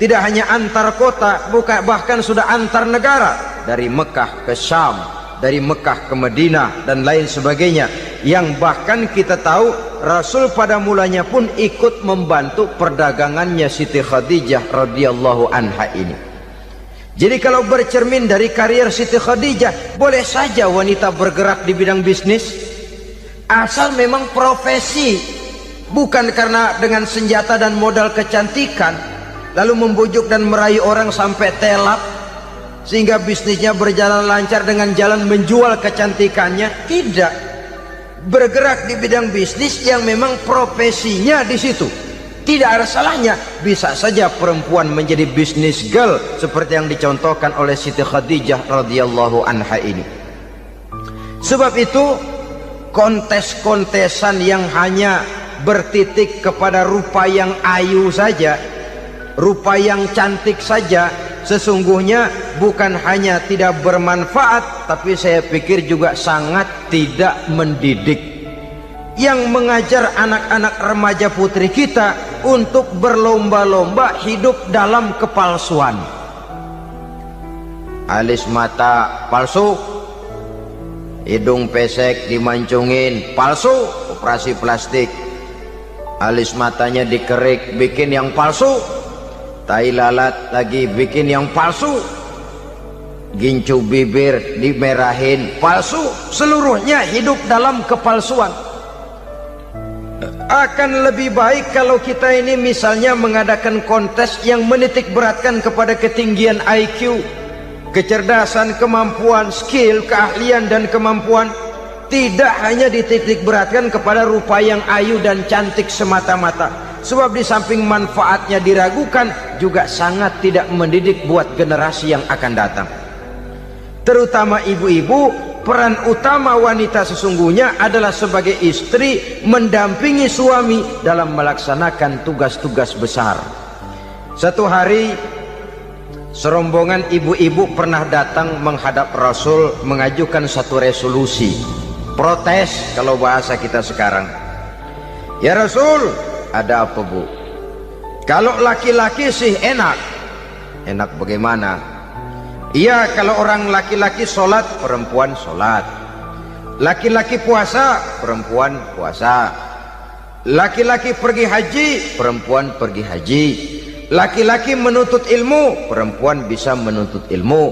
tidak hanya antar kota, bahkan sudah antar negara, dari Mekah ke Syam, dari Mekah ke Madinah dan lain sebagainya, yang bahkan kita tahu Rasul pada mulanya pun ikut membantu perdagangannya Siti Khadijah radhiyallahu anha ini. Jadi kalau bercermin dari karier Siti Khadijah, boleh saja wanita bergerak di bidang bisnis, asal memang profesi, bukan karena dengan senjata dan modal kecantikan lalu membujuk dan merayu orang sampai telap sehingga bisnisnya berjalan lancar dengan jalan menjual kecantikannya. Tidak, bergerak di bidang bisnis yang memang profesinya di situ. Tidak ada salahnya. Bisa saja perempuan menjadi business girl seperti yang dicontohkan oleh Siti Khadijah radhiyallahu anha ini. Sebab itu, kontes-kontesan yang hanya bertitik kepada rupa yang ayu saja, rupa yang cantik saja, sesungguhnya bukan hanya tidak bermanfaat, tapi saya pikir juga sangat tidak mendidik. Yang mengajar anak-anak remaja putri kita untuk berlomba-lomba hidup dalam kepalsuan. Alis mata palsu, hidung pesek dimancungin palsu, operasi plastik. Alis matanya dikerik, bikin yang palsu. Tai lalat lagi bikin yang palsu. Gincu bibir dimerahin, palsu. Seluruhnya hidup dalam kepalsuan. Akan lebih baik kalau kita ini misalnya mengadakan kontes yang menitik beratkan kepada ketinggian IQ, kecerdasan, kemampuan, skill, keahlian dan kemampuan. Tidak hanya dititik beratkan kepada rupa yang ayu dan cantik semata-mata, sebab di samping manfaatnya diragukan juga sangat tidak mendidik buat generasi yang akan datang. Terutama ibu-ibu, peran utama wanita sesungguhnya adalah sebagai istri mendampingi suami dalam melaksanakan tugas-tugas besar. Satu hari serombongan ibu-ibu pernah datang menghadap Rasul mengajukan satu resolusi, protes kalau bahasa kita sekarang. Ya Rasul, ada apa bu? Kalau laki-laki sih enak. Enak bagaimana? Iya, kalau orang laki-laki sholat, perempuan sholat. Laki-laki puasa, perempuan puasa. Laki-laki pergi haji, perempuan pergi haji. Laki-laki menuntut ilmu, perempuan bisa menuntut ilmu.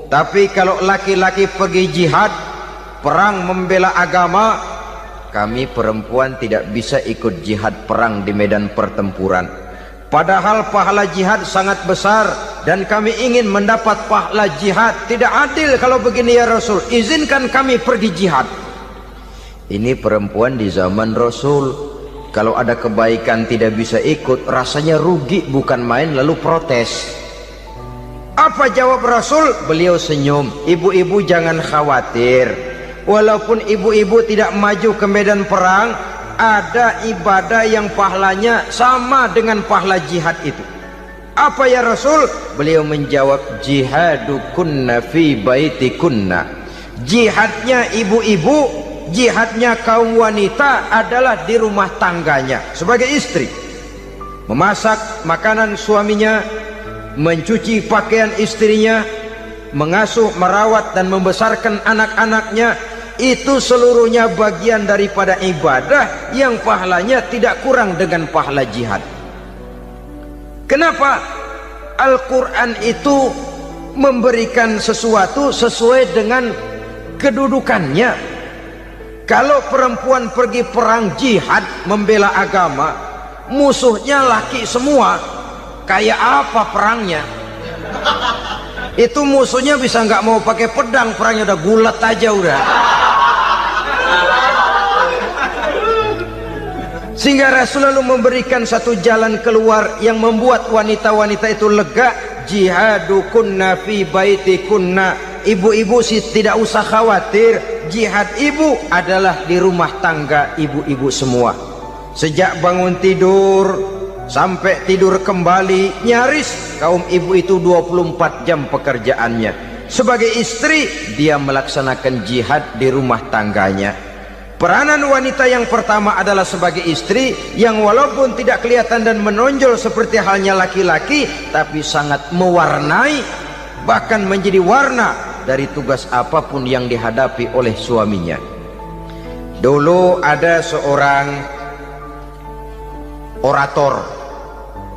Tapi kalau laki-laki pergi jihad, perang membela agama, kami perempuan tidak bisa ikut jihad perang di medan pertempuran. Padahal pahala jihad sangat besar dan kami ingin mendapat pahala jihad. Tidak adil kalau begini ya Rasul, izinkan kami pergi jihad. Ini perempuan di zaman Rasul, kalau ada kebaikan tidak bisa ikut, rasanya rugi bukan main, lalu protes. Apa jawab Rasul? Beliau senyum. Ibu-ibu jangan khawatir, walaupun ibu-ibu tidak maju ke medan perang, ada ibadah yang pahalanya sama dengan pahala jihad itu. Apa ya Rasul? Beliau menjawab, jihadukunna fi baitikunna. Jihadnya ibu-ibu, jihadnya kaum wanita adalah di rumah tangganya sebagai istri. Memasak makanan suaminya, mencuci pakaian istrinya, mengasuh, merawat dan membesarkan anak-anaknya, itu seluruhnya bagian daripada ibadah yang pahalanya tidak kurang dengan pahala jihad. Kenapa? Al-Quran itu memberikan sesuatu sesuai dengan kedudukannya. Kalau perempuan pergi perang jihad membela agama, musuhnya laki semua, kayak apa perangnya? Itu musuhnya bisa nggak mau pakai pedang, perangnya udah gulat aja udah. Sehingga Rasul lalu memberikan satu jalan keluar yang membuat wanita-wanita itu lega. Jihadukunna fi baitikunna. Ibu-ibu sih tidak usah khawatir, jihad ibu adalah di rumah tangga ibu-ibu semua. Sejak bangun tidur sampai tidur kembali, nyaris kaum ibu itu 24 jam pekerjaannya. Sebagai istri, dia melaksanakan jihad di rumah tangganya. Peranan wanita yang pertama adalah sebagai istri, yang walaupun tidak kelihatan dan menonjol seperti halnya laki-laki, tapi sangat mewarnai, bahkan menjadi warna dari tugas apapun yang dihadapi oleh suaminya. Dulu ada seorang orator,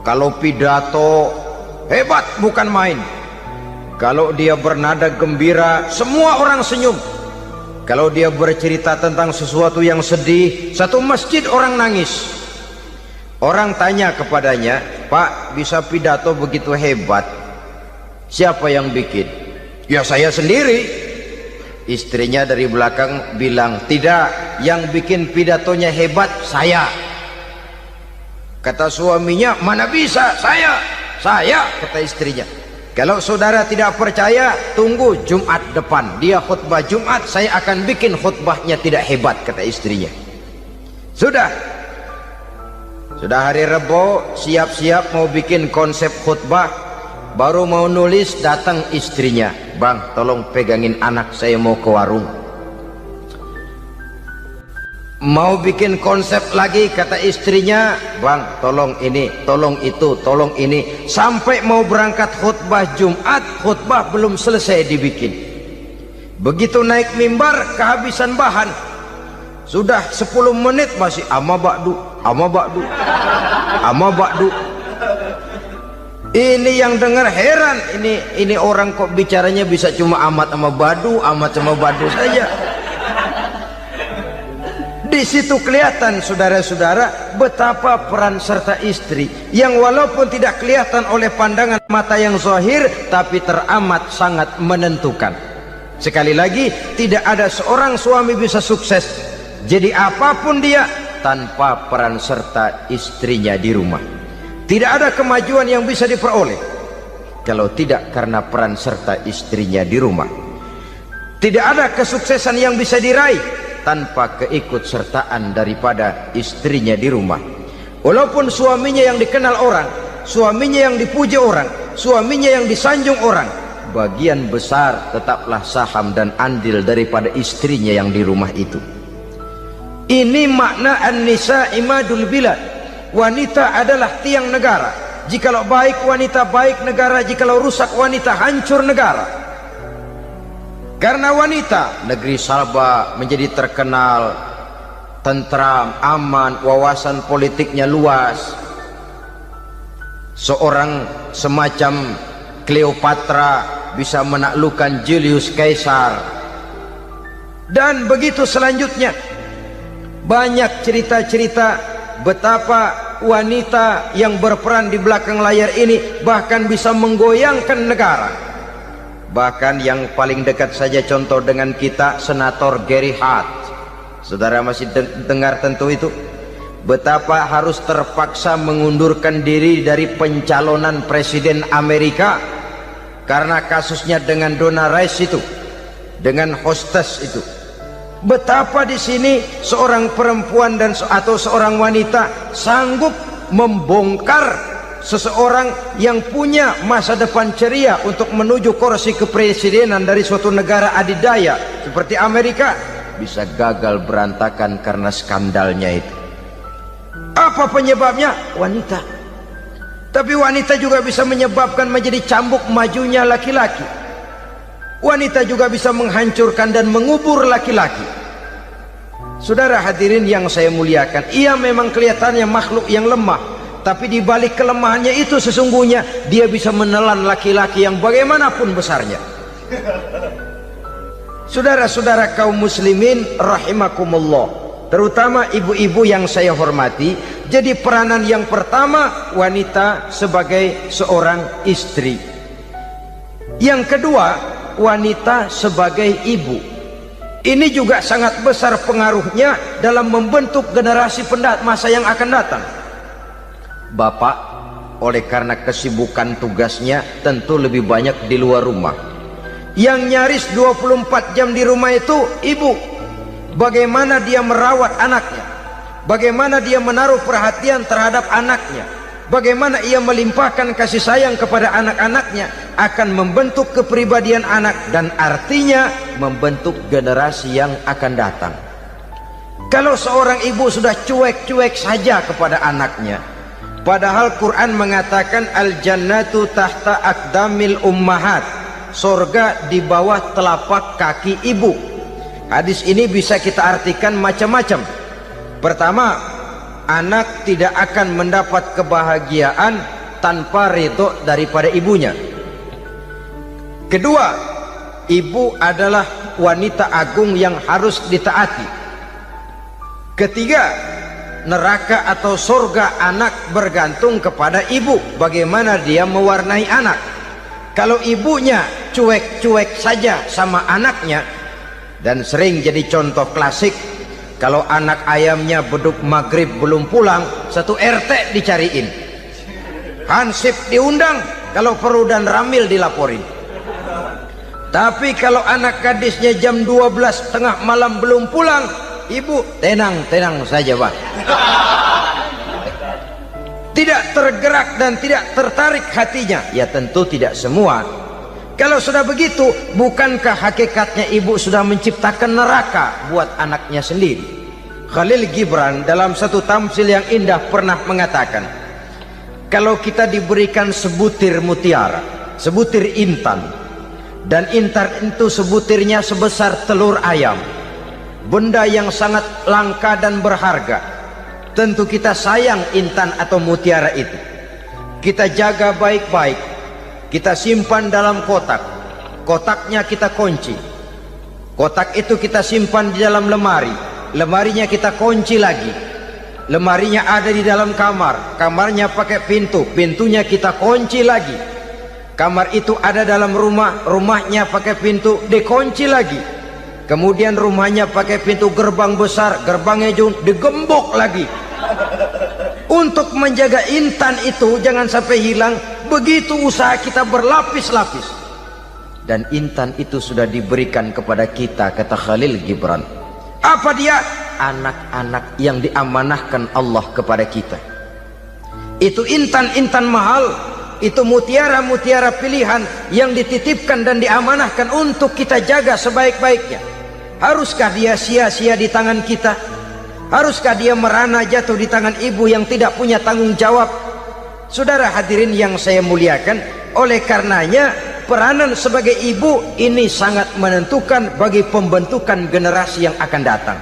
kalau pidato hebat bukan main. Kalau dia bernada gembira, semua orang senyum. Kalau dia bercerita tentang sesuatu yang sedih, satu masjid orang nangis. Orang tanya kepadanya, Pak, bisa pidato begitu hebat, siapa yang bikin? Ya saya sendiri. Istrinya dari belakang bilang, tidak, yang bikin pidatonya hebat saya. Kata suaminya, mana bisa, saya, kata istrinya. Kalau saudara tidak percaya, tunggu Jumat depan, dia khutbah Jumat, saya akan bikin khutbahnya tidak hebat, kata istrinya. Sudah hari Rebo, siap-siap mau bikin konsep khutbah, baru mau nulis, datang istrinya, Bang, tolong pegangin anak, saya mau ke warung. Mau bikin konsep lagi, kata istrinya, Bang, tolong ini, tolong itu, tolong ini. Sampai mau berangkat khutbah Jumat, khutbah belum selesai dibikin. Begitu naik mimbar, kehabisan bahan. Sudah 10 menit masih ama ba'du. Ini yang dengar heran, ini orang kok bicaranya bisa cuma amat sama badu saja. Di situ kelihatan saudara-saudara betapa peran serta istri yang walaupun tidak kelihatan oleh pandangan mata yang zahir, tapi teramat sangat menentukan. Sekali lagi, tidak ada seorang suami bisa sukses jadi apapun dia tanpa peran serta istrinya di rumah. Tidak ada kemajuan yang bisa diperoleh kalau tidak karena peran serta istrinya di rumah. Tidak ada kesuksesan yang bisa diraih tanpa keikutsertaan daripada istrinya di rumah. Walaupun suaminya yang dikenal orang, suaminya yang dipuji orang, suaminya yang disanjung orang, bagian besar tetaplah saham dan andil daripada istrinya yang di rumah itu. Ini makna an-nisa imadul bilad. Wanita adalah tiang negara. Jikalau baik wanita, baik negara. Jikalau rusak wanita, hancur negara. Karena wanita, negeri Sabah menjadi terkenal tentram, aman, wawasan politiknya luas. Seorang semacam Cleopatra bisa menaklukkan Julius Caesar. Dan begitu selanjutnya. Banyak cerita-cerita betapa wanita yang berperan di belakang layar ini bahkan bisa menggoyangkan negara. Bahkan yang paling dekat saja contoh dengan kita, Senator Gary Hart. Saudara masih dengar tentu itu. Betapa harus terpaksa mengundurkan diri dari pencalonan presiden Amerika karena kasusnya dengan Donna Rice itu, dengan hostess itu. Betapa di sini seorang perempuan atau seorang wanita sanggup membongkar seseorang yang punya masa depan ceria untuk menuju kursi kepresidenan dari suatu negara adidaya seperti Amerika, bisa gagal berantakan karena skandalnya itu. Apa penyebabnya? Wanita. Tapi wanita juga bisa menyebabkan menjadi cambuk majunya laki-laki. Wanita juga bisa menghancurkan dan mengubur laki-laki. Saudara hadirin yang saya muliakan, ia memang kelihatannya makhluk yang lemah, tapi di balik kelemahannya itu sesungguhnya dia bisa menelan laki-laki yang bagaimanapun besarnya. Saudara-saudara kaum muslimin rahimakumullah, terutama ibu-ibu yang saya hormati, jadi peranan yang pertama wanita sebagai seorang istri. Yang kedua, wanita sebagai ibu. Ini juga sangat besar pengaruhnya dalam membentuk generasi masa yang akan datang. Bapak, oleh karena kesibukan tugasnya tentu lebih banyak di luar rumah. Yang nyaris 24 jam di rumah itu ibu. Bagaimana dia merawat anaknya, bagaimana dia menaruh perhatian terhadap anaknya, bagaimana ia melimpahkan kasih sayang kepada anak-anaknya, akan membentuk kepribadian anak dan artinya membentuk generasi yang akan datang. Kalau seorang ibu sudah cuek-cuek saja kepada anaknya, padahal Quran mengatakan al-jannatu tahta aqdamil ummahat, surga di bawah telapak kaki ibu. Hadis ini bisa kita artikan macam-macam. Pertama, anak tidak akan mendapat kebahagiaan tanpa ridho daripada ibunya. Kedua, ibu adalah wanita agung yang harus ditaati. Ketiga, neraka atau surga anak bergantung kepada ibu, bagaimana dia mewarnai anak. Kalau ibunya cuek-cuek saja sama anaknya, dan sering jadi contoh klasik, kalau anak ayamnya beduk maghrib belum pulang, satu RT dicariin, hansip diundang, kalau perlu dan ramil dilaporin. Tapi kalau anak gadisnya jam 12 tengah malam belum pulang, ibu tenang saja Pak. Tidak tergerak dan tidak tertarik hatinya. Ya tentu tidak semua. Kalau sudah begitu, bukankah hakikatnya ibu sudah menciptakan neraka buat anaknya sendiri? Khalil Gibran dalam satu tamsil yang indah pernah mengatakan, kalau kita diberikan sebutir mutiara, sebutir intan, dan intan itu sebutirnya sebesar telur ayam, benda yang sangat langka dan berharga, tentu kita sayang intan atau mutiara itu. Kita jaga baik-baik, kita simpan dalam kotak, kotaknya kita kunci, kotak itu kita simpan di dalam lemari, lemarinya kita kunci lagi, lemarinya ada di dalam kamar, kamarnya pakai pintu, pintunya kita kunci lagi, kamar itu ada dalam rumah, rumahnya pakai pintu, dikunci lagi. kemudian rumahnya pakai pintu gerbang besar, gerbangnya digembok lagi. Untuk menjaga intan itu jangan sampai hilang, begitu usaha kita berlapis-lapis. Dan intan itu sudah diberikan kepada kita, kata Khalil Gibran. Apa dia? Anak-anak yang diamanahkan Allah kepada kita. Itu intan-intan mahal, itu mutiara-mutiara pilihan yang dititipkan dan diamanahkan untuk kita jaga sebaik-baiknya. Haruskah dia sia-sia di tangan kita? Haruskah dia merana jatuh di tangan ibu yang tidak punya tanggung jawab? Saudara hadirin yang saya muliakan, oleh karenanya peranan sebagai ibu ini sangat menentukan bagi pembentukan generasi yang akan datang.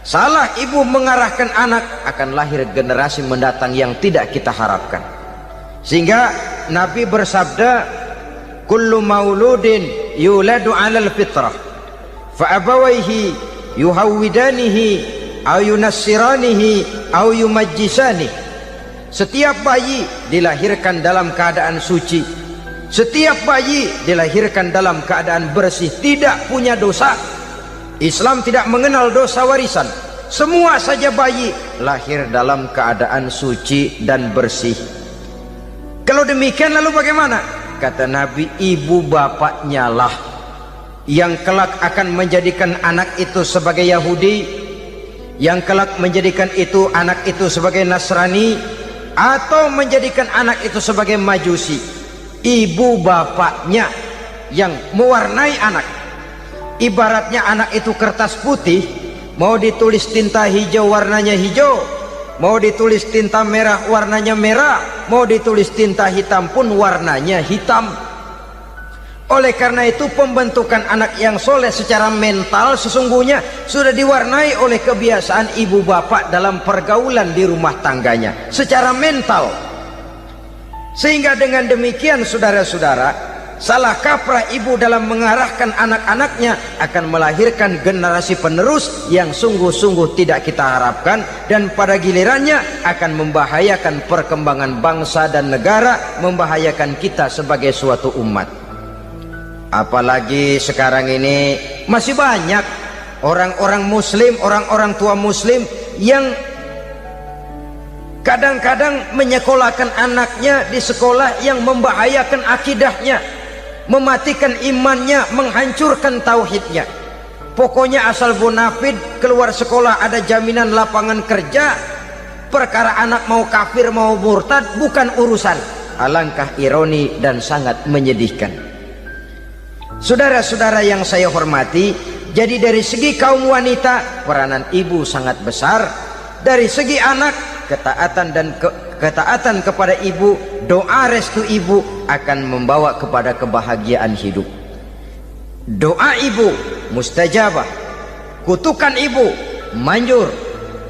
Salah ibu mengarahkan anak, akan lahir generasi mendatang yang tidak kita harapkan. Sehingga Nabi bersabda, kullu mauludin yuladu 'alal fitrah fa abawayhi yuhawwidanihi aw yunassiranihi aw yumajjisanihi. Setiap bayi dilahirkan dalam keadaan suci, setiap bayi dilahirkan dalam keadaan bersih, tidak punya dosa. Islam tidak mengenal dosa warisan. Semua saja bayi lahir dalam keadaan suci dan bersih. Kalau demikian lalu bagaimana? Kata Nabi, ibu bapaknya lah yang kelak akan menjadikan anak itu sebagai Yahudi, yang kelak menjadikan itu anak itu sebagai Nasrani, atau menjadikan anak itu sebagai Majusi. Ibu bapaknya yang mewarnai anak. Ibaratnya anak itu kertas putih, mau ditulis tinta hijau warnanya hijau, mau ditulis tinta merah warnanya merah, mau ditulis tinta hitam pun warnanya hitam. Oleh karena itu pembentukan anak yang soleh secara mental sesungguhnya sudah diwarnai oleh kebiasaan ibu bapak dalam pergaulan di rumah tangganya secara mental. Sehingga dengan demikian saudara-saudara, salah kaprah ibu dalam mengarahkan anak-anaknya akan melahirkan generasi penerus yang sungguh-sungguh tidak kita harapkan, dan pada gilirannya akan membahayakan perkembangan bangsa dan negara, membahayakan kita sebagai suatu umat. Apalagi sekarang ini masih banyak orang-orang muslim, orang-orang tua muslim yang kadang-kadang menyekolahkan anaknya di sekolah yang membahayakan akidahnya, mematikan imannya, menghancurkan tauhidnya. Pokoknya asal bonafid keluar sekolah ada jaminan lapangan kerja, perkara anak mau kafir mau murtad bukan urusan. Alangkah ironi dan sangat menyedihkan. Saudara-saudara yang saya hormati, jadi dari segi kaum wanita peranan ibu sangat besar. Dari segi anak, ketaatan kepada ibu, doa restu ibu akan membawa kepada kebahagiaan hidup. Doa ibu mustajabah, kutukan ibu manjur.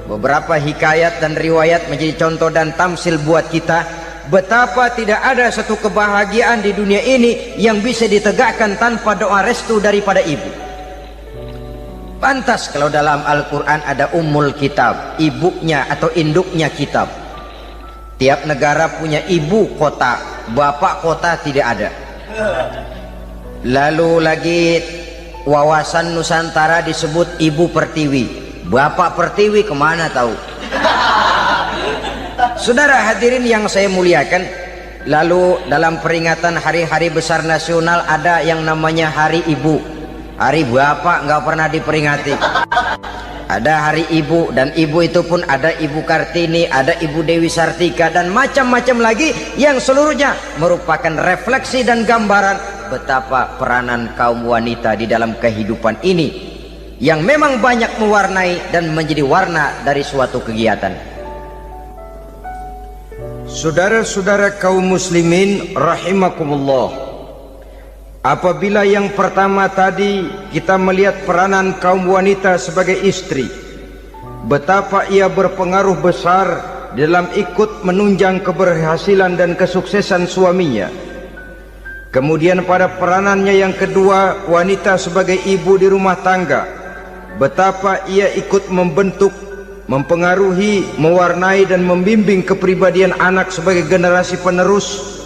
Beberapa hikayat dan riwayat menjadi contoh dan tamsil buat kita betapa tidak ada satu kebahagiaan di dunia ini yang bisa ditegakkan tanpa doa restu daripada ibu. Pantas kalau dalam Al-Quran ada ummul kitab, ibunya atau induknya kitab. Tiap negara punya ibu kota, bapak kota tidak ada. Lalu lagi wawasan Nusantara disebut ibu pertiwi, bapak pertiwi kemana tahu. Saudara hadirin yang saya muliakan, lalu dalam peringatan hari-hari besar nasional ada yang namanya Hari Ibu. Hari bapak nggak pernah diperingati. Ada Hari Ibu, dan ibu itu pun ada Ibu Kartini, ada Ibu Dewi Sartika, dan macam-macam lagi yang seluruhnya merupakan refleksi dan gambaran betapa peranan kaum wanita di dalam kehidupan ini yang memang banyak mewarnai dan menjadi warna dari suatu kegiatan. Saudara-saudara kaum muslimin rahimakumullah, apabila yang pertama tadi kita melihat peranan kaum wanita sebagai istri, betapa ia berpengaruh besar dalam ikut menunjang keberhasilan dan kesuksesan suaminya. Kemudian pada peranannya yang kedua, wanita sebagai ibu di rumah tangga, betapa ia ikut membentuk, mempengaruhi, mewarnai dan membimbing kepribadian anak sebagai generasi penerus.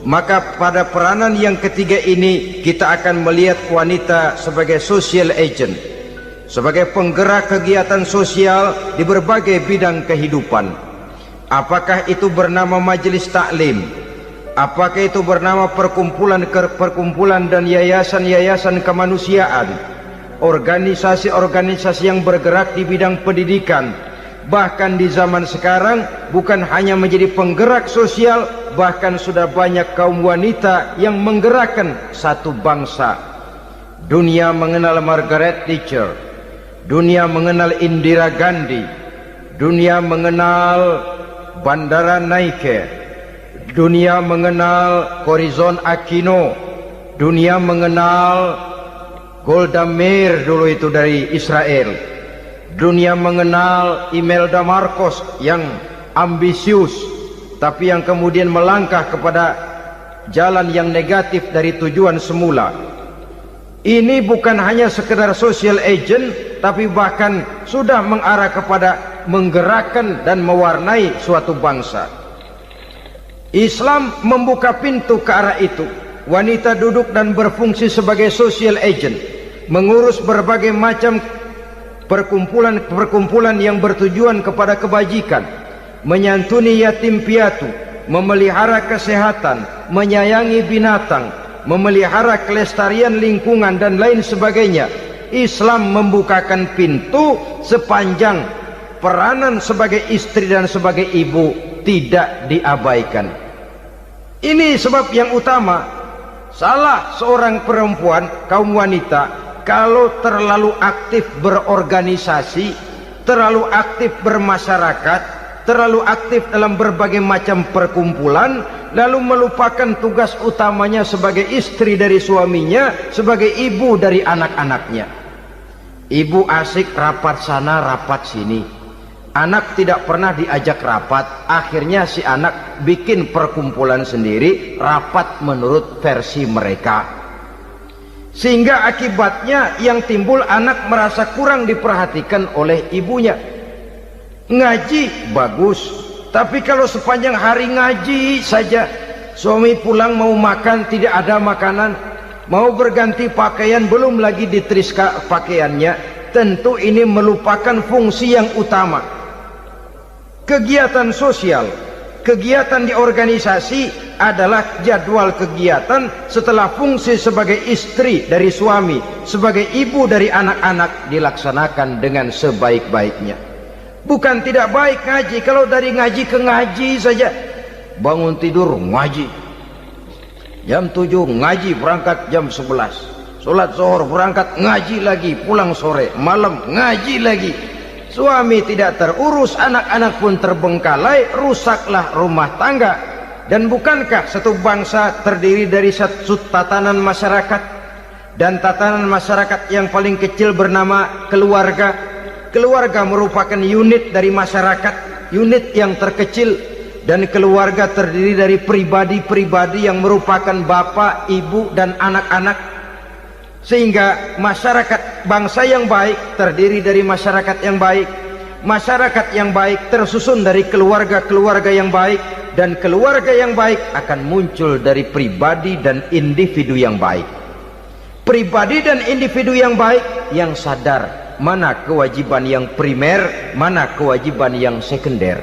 Maka pada peranan yang ketiga ini kita akan melihat wanita sebagai social agent, sebagai penggerak kegiatan sosial di berbagai bidang kehidupan. Apakah itu bernama majelis taklim, apakah itu bernama perkumpulan dan yayasan-yayasan kemanusiaan, organisasi-organisasi yang bergerak di bidang pendidikan. Bahkan di zaman sekarang bukan hanya menjadi penggerak sosial, bahkan sudah banyak kaum wanita yang menggerakkan satu bangsa. Dunia mengenal Margaret Thatcher, dunia mengenal Indira Gandhi, dunia mengenal Bandara Naike, dunia mengenal Corazon Aquino, dunia mengenal Golda Meir dulu itu dari Israel, dunia mengenal Imelda Marcos yang ambisius tapi yang kemudian melangkah kepada jalan yang negatif dari tujuan semula. Ini bukan hanya sekedar social agent, tapi bahkan sudah mengarah kepada menggerakkan dan mewarnai suatu bangsa. Islam membuka pintu ke arah itu. Wanita duduk dan berfungsi sebagai social agent, mengurus berbagai macam perkumpulan yang bertujuan kepada kebajikan, menyantuni yatim piatu, memelihara kesehatan, menyayangi binatang, memelihara kelestarian lingkungan dan lain sebagainya. Islam membukakan pintu sepanjang peranan sebagai istri dan sebagai ibu tidak diabaikan. Ini sebab yang utama. Salah seorang perempuan, kaum wanita, kalau terlalu aktif berorganisasi, terlalu aktif bermasyarakat, terlalu aktif dalam berbagai macam perkumpulan, lalu melupakan tugas utamanya sebagai istri dari suaminya, sebagai ibu dari anak-anaknya. Ibu asik rapat sana rapat sini, anak tidak pernah diajak rapat, akhirnya si anak bikin perkumpulan sendiri, rapat menurut versi mereka, sehingga akibatnya yang timbul anak merasa kurang diperhatikan oleh ibunya. Ngaji bagus, tapi kalau sepanjang hari ngaji saja, suami pulang mau makan tidak ada makanan, mau berganti pakaian belum lagi diteriska pakaiannya, tentu ini melupakan fungsi yang utama. Kegiatan sosial, kegiatan di organisasi adalah jadwal kegiatan setelah fungsi sebagai istri dari suami, sebagai ibu dari anak-anak dilaksanakan dengan sebaik-baiknya. Bukan tidak baik ngaji, kalau dari ngaji ke ngaji saja, bangun tidur ngaji, jam 7 ngaji, berangkat jam 11, sholat zuhur berangkat ngaji lagi, pulang sore, malam ngaji lagi. Suami tidak terurus, anak-anak pun terbengkalai, rusaklah rumah tangga. Dan bukankah satu bangsa terdiri dari satu tatanan masyarakat, dan tatanan masyarakat yang paling kecil bernama keluarga. Keluarga merupakan unit dari masyarakat, unit yang terkecil, dan keluarga terdiri dari pribadi-pribadi yang merupakan bapak, ibu, dan anak-anak. Sehingga masyarakat bangsa yang baik terdiri dari masyarakat yang baik, masyarakat yang baik tersusun dari keluarga-keluarga yang baik, dan keluarga yang baik akan muncul dari pribadi dan individu yang baik. Pribadi dan individu yang baik yang sadar mana kewajiban yang primer, mana kewajiban yang sekunder.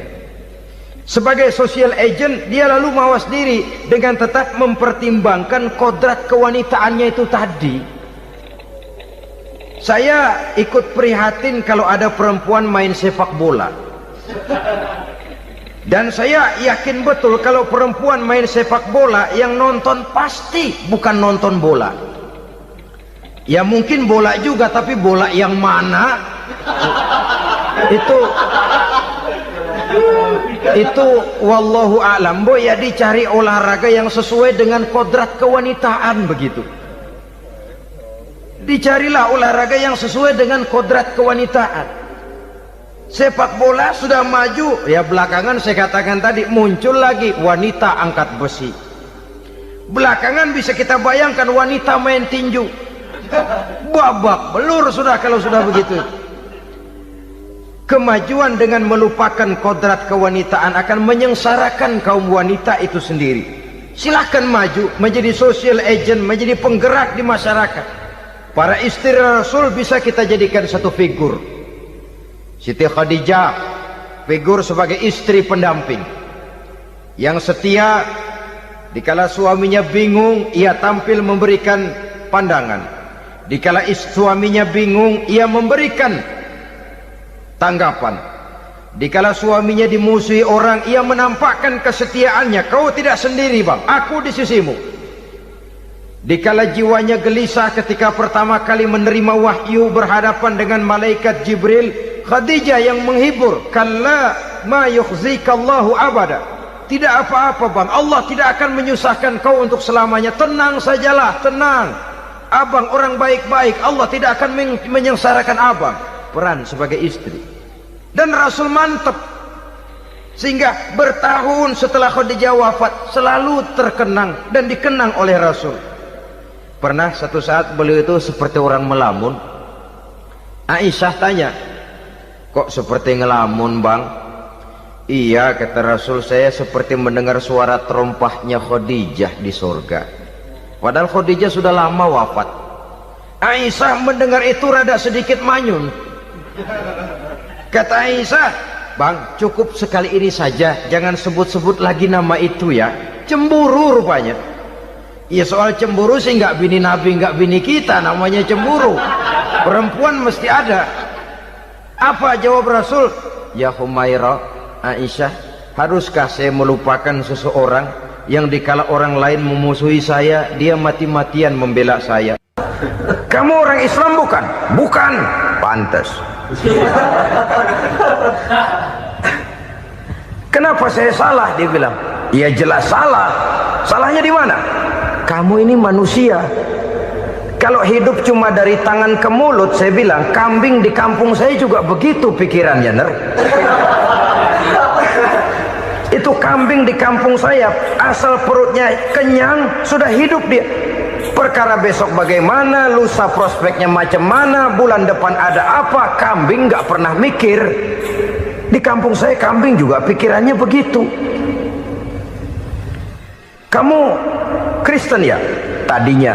Sebagai social agent, dia lalu mawas diri dengan tetap mempertimbangkan kodrat kewanitaannya itu tadi. Saya ikut prihatin kalau ada perempuan main sepak bola, dan saya yakin betul kalau perempuan main sepak bola yang nonton pasti bukan nonton bola. Ya mungkin bola juga, tapi bola yang mana itu wallahu a'lam. Boy, ya dicari olahraga yang sesuai dengan kodrat kewanitaan begitu. Dicarilah olahraga yang sesuai dengan kodrat kewanitaan. Sepak bola sudah maju, ya belakangan saya katakan tadi muncul lagi wanita angkat besi. Belakangan bisa kita bayangkan wanita main tinju. Babak belur sudah kalau sudah begitu. Kemajuan dengan melupakan kodrat kewanitaan akan menyengsarakan kaum wanita itu sendiri. Silahkan maju menjadi social agent, menjadi penggerak di masyarakat. Para istri Rasul bisa kita jadikan satu figur. Siti Khadijah, figur sebagai istri pendamping yang setia. Dikala suaminya bingung, ia tampil memberikan pandangan. Dikala suaminya bingung, ia memberikan tanggapan. Dikala suaminya dimusuhi orang, ia menampakkan kesetiaannya. Kau tidak sendiri bang, aku di sisimu. Dikala jiwanya gelisah ketika pertama kali menerima wahyu berhadapan dengan malaikat Jibril, Khadijah yang menghibur. Kalla ma yukhzikallahu abada. Tidak apa-apa bang, Allah tidak akan menyusahkan kau untuk selamanya. Tenang sajalah, tenang. Abang orang baik-baik, Allah tidak akan menyengsarakan abang. Peran sebagai istri. Dan Rasul mantap, sehingga bertahun setelah Khadijah wafat selalu terkenang dan dikenang oleh Rasul. Pernah satu saat beliau itu seperti orang melamun. Aisyah tanya, kok seperti ngelamun bang? Iya, kata Rasul, saya seperti mendengar suara terompahnya Khadijah di surga. Padahal Khadijah sudah lama wafat. Aisyah mendengar itu rada sedikit manyun. Kata Aisyah, bang, cukup sekali ini saja, jangan sebut-sebut lagi nama itu ya. Cemburu rupanya. Ya soal cemburu sih nggak bini Nabi, nggak bini kita, namanya cemburu. Perempuan mesti ada. Apa jawab Rasul? Ya Humairah, Aisyah, haruskah saya melupakan seseorang yang dikala orang lain memusuhi saya, dia mati-matian membela saya? Kamu orang Islam bukan? Bukan. Pantas. Kenapa saya salah? Dia bilang. Ya jelas salah. Salahnya di mana? Kamu ini manusia. Kalau hidup cuma dari tangan ke mulut, saya bilang kambing di kampung saya juga begitu pikirannya, ner. Itu kambing di kampung saya, asal perutnya kenyang sudah hidup dia. Perkara besok bagaimana, lusa prospeknya macam mana, bulan depan ada apa, kambing nggak pernah mikir. Di kampung saya kambing juga pikirannya begitu. Kamu Kristen ya? Tadinya.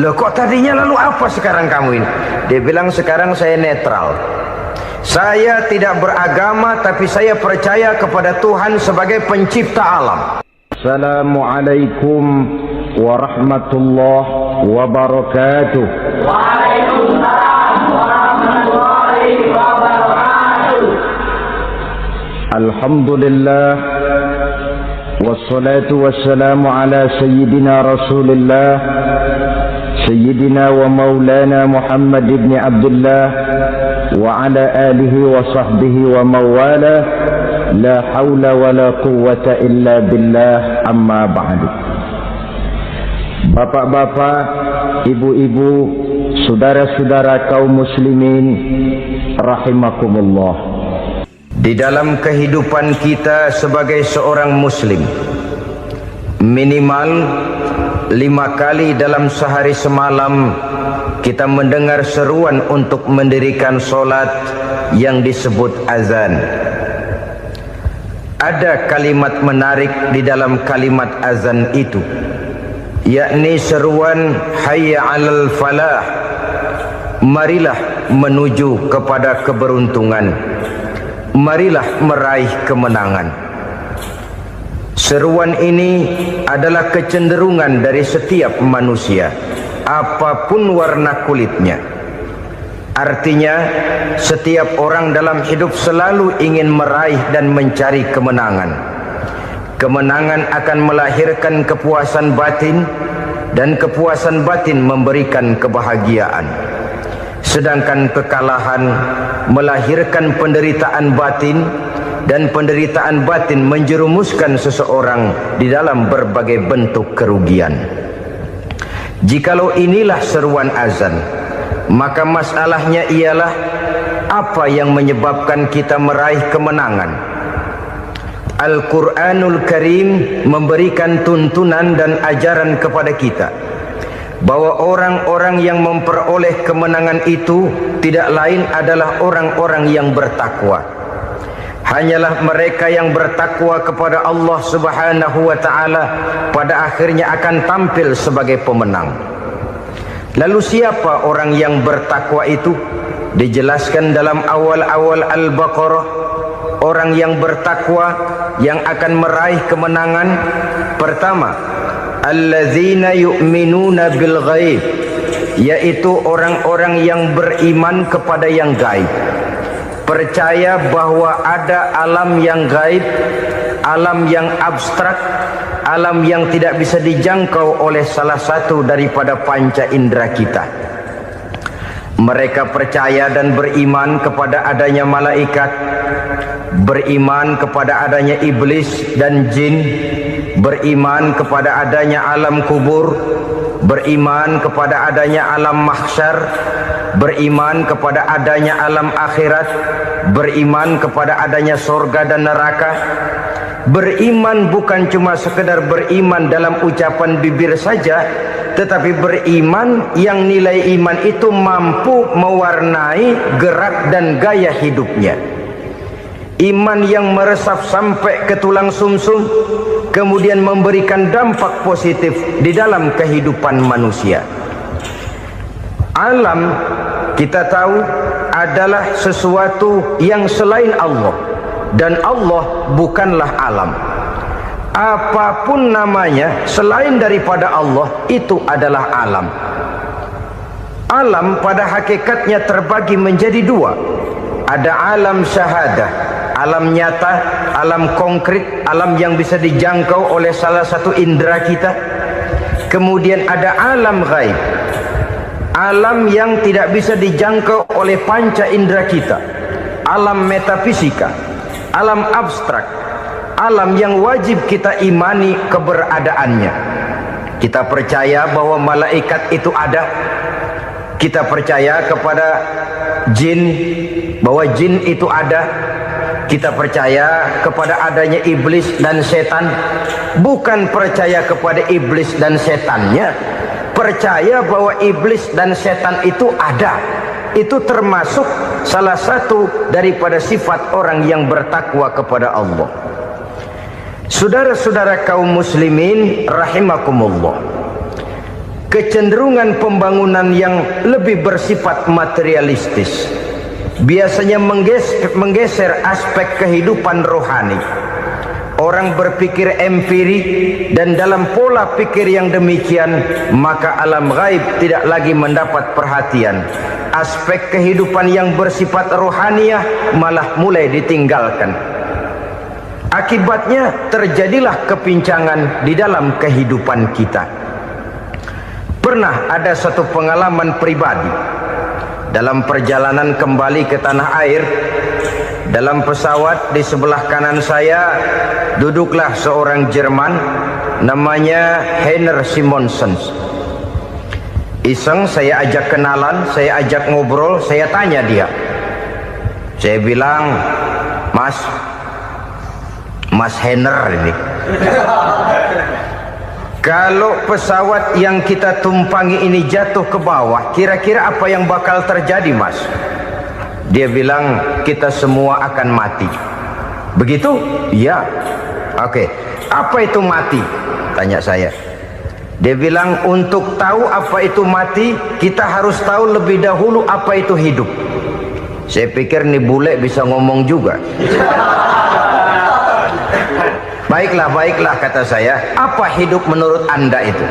Loh kok tadinya, lalu apa sekarang kamu ini? Dia bilang sekarang saya netral. Saya tidak beragama, tapi saya percaya kepada Tuhan sebagai pencipta alam. Assalamualaikum warahmatullahi wabarakatuh. Waalaikumsalam warahmatullahi wabarakatuh. Alhamdulillah, wassalatu wassalamu ala sayyidina Rasulillah, sayyidina wa maulana Muhammad ibn Abdullah wa ala alihi wa sahbihi wa mawala, la hawla wa la quwwata illa billah, amma ba'du. Bapak-bapak, ibu-ibu, saudara-saudara kaum muslimin rahimakumullah. Di dalam kehidupan kita sebagai seorang muslim, minimal 5 kali dalam sehari semalam kita mendengar seruan untuk mendirikan solat yang disebut azan. Ada kalimat menarik di dalam kalimat azan itu, yakni seruan hayya 'alal falah, marilah menuju kepada keberuntungan, marilah meraih kemenangan. Seruan ini adalah kecenderungan dari setiap manusia, apapun warna kulitnya. Artinya, setiap orang dalam hidup selalu ingin meraih dan mencari kemenangan. Kemenangan akan melahirkan kepuasan batin, dan kepuasan batin memberikan kebahagiaan. Sedangkan kekalahan melahirkan penderitaan batin, dan penderitaan batin menjerumuskan seseorang di dalam berbagai bentuk kerugian. Jikalau inilah seruan azan, maka masalahnya ialah apa yang menyebabkan kita meraih kemenangan. Al-Quranul Karim memberikan tuntunan dan ajaran kepada kita bahwa orang-orang yang memperoleh kemenangan itu tidak lain adalah orang-orang yang bertakwa. Hanyalah mereka yang bertakwa kepada Allah Subhanahu wa ta'ala pada akhirnya akan tampil sebagai pemenang. Lalu siapa orang yang bertakwa itu? Dijelaskan dalam awal-awal Al-Baqarah, orang yang bertakwa yang akan meraih kemenangan. Pertama, alladzina yu'minuna bil ghaib, yaitu orang-orang yang beriman kepada yang gaib, percaya bahwa ada alam yang gaib, alam yang abstrak, alam yang tidak bisa dijangkau oleh salah satu daripada panca indera kita. Mereka percaya dan beriman kepada adanya malaikat, beriman kepada adanya iblis dan jin, beriman kepada adanya alam kubur, beriman kepada adanya alam mahsyar, beriman kepada adanya alam akhirat, beriman kepada adanya surga dan neraka. Beriman bukan cuma sekedar beriman dalam ucapan bibir saja, tetapi beriman yang nilai iman itu mampu mewarnai gerak dan gaya hidupnya. Iman yang meresap sampai ke tulang sumsum, kemudian memberikan dampak positif di dalam kehidupan manusia. Alam, kita tahu, adalah sesuatu yang selain Allah, dan Allah bukanlah alam. Apapun namanya selain daripada Allah, itu adalah alam. Alam pada hakikatnya terbagi menjadi dua. Ada alam syahadah, alam nyata, alam konkret, alam yang bisa dijangkau oleh salah satu indera kita. Kemudian ada alam ghaib, alam yang tidak bisa dijangkau oleh panca indera kita, alam metafisika, alam abstrak, alam yang wajib kita imani keberadaannya. Kita percaya bahwa malaikat itu ada. Kita percaya kepada jin, bahwa jin itu ada. Kita percaya kepada adanya iblis dan setan. Bukan percaya kepada iblis dan setannya, percaya bahwa iblis dan setan itu ada. Itu termasuk salah satu daripada sifat orang yang bertakwa kepada Allah. Saudara-saudara kaum muslimin rahimakumullah, kecenderungan pembangunan yang lebih bersifat materialistis biasanya menggeser aspek kehidupan rohani. Orang berpikir empiri, dan dalam pola pikir yang demikian, maka alam gaib tidak lagi mendapat perhatian. Aspek kehidupan yang bersifat rohaniah malah mulai ditinggalkan. Akibatnya terjadilah kepincangan di dalam kehidupan kita. Pernah ada satu pengalaman pribadi dalam perjalanan kembali ke tanah air. Dalam pesawat di sebelah kanan saya duduklah seorang Jerman, namanya Heiner Simonsen. Iseng saya ajak kenalan, saya ajak ngobrol, saya tanya dia. Saya bilang, Mas Heiner ini, kalau pesawat yang kita tumpangi ini jatuh ke bawah, kira-kira apa yang bakal terjadi, Mas? Dia bilang, kita semua akan mati. Begitu? Iya. Oke. Apa itu mati? Tanya saya. Dia bilang, untuk tahu apa itu mati, kita harus tahu lebih dahulu apa itu hidup. Saya pikir nih bule bisa ngomong juga. Baiklah kata saya. Apa hidup menurut Anda itu?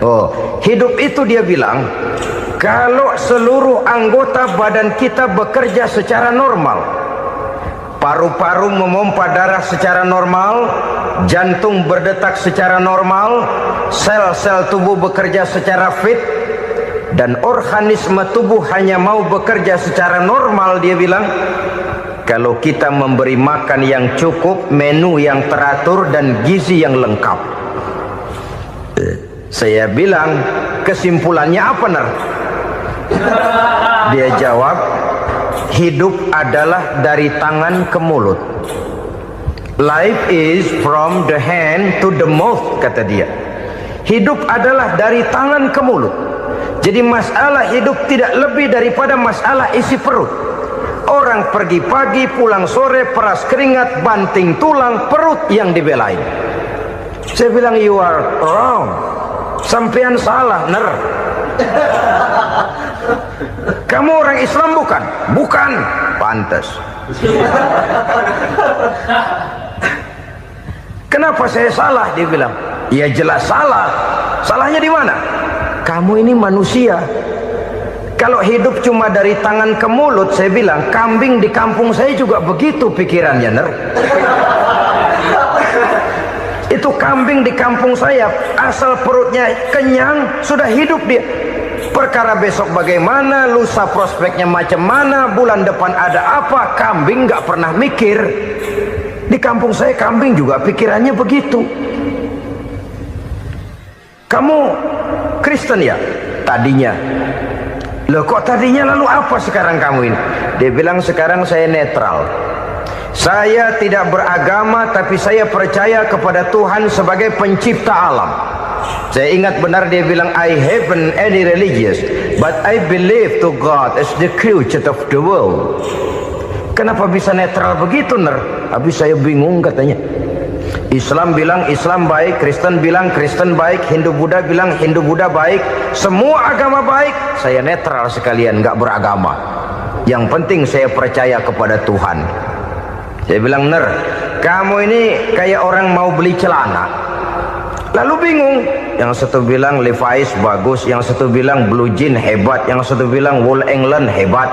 Oh, hidup itu dia bilang, kalau seluruh anggota badan kita bekerja secara normal, paru-paru memompa darah secara normal, jantung berdetak secara normal, sel-sel tubuh bekerja secara fit, dan organisme tubuh hanya mau bekerja secara normal, dia bilang, kalau kita memberi makan yang cukup, menu yang teratur, dan gizi yang lengkap. Saya bilang, kesimpulannya apa, Ner? Dia jawab, hidup adalah dari tangan ke mulut. Life is from the hand to the mouth, kata dia. Hidup adalah dari tangan ke mulut. Jadi masalah hidup tidak lebih daripada masalah isi perut. Orang pergi pagi, pulang sore, peras keringat, banting tulang, perut yang dibelain. Saya bilang, you are wrong. Sampean salah, Ner. Kamu orang Islam bukan? Bukan. Pantas. Kenapa saya salah? Dia bilang. Ya jelas salah. Salahnya di mana? Kamu ini manusia. Kalau hidup cuma dari tangan ke mulut, saya bilang kambing di kampung saya juga begitu pikirannya, Ner. Itu kambing di kampung saya, asal perutnya kenyang sudah hidup dia. Perkara besok bagaimana, lusa prospeknya macam mana, bulan depan ada apa, kambing nggak pernah mikir. Di kampung saya kambing juga pikirannya begitu. Kamu Kristen ya? Tadinya. Loh kok tadinya, lalu apa sekarang kamu ini? Dia bilang sekarang saya netral. Saya tidak beragama, tapi saya percaya kepada Tuhan sebagai pencipta alam. Saya ingat benar dia bilang, I haven't any religious, but I believe to God as the creator of the world. Kenapa bisa netral begitu, Ner? Habis saya bingung katanya. Islam bilang Islam baik, Kristen bilang Kristen baik, Hindu Buddha bilang Hindu Buddha baik, semua agama baik. Saya netral sekalian, nggak beragama. Yang penting saya percaya kepada Tuhan. Saya bilang, Ner, kamu ini kayak orang mau beli celana, lalu bingung. Yang satu bilang Levi's bagus, yang satu bilang Blue Jean hebat, yang satu bilang Wool England hebat.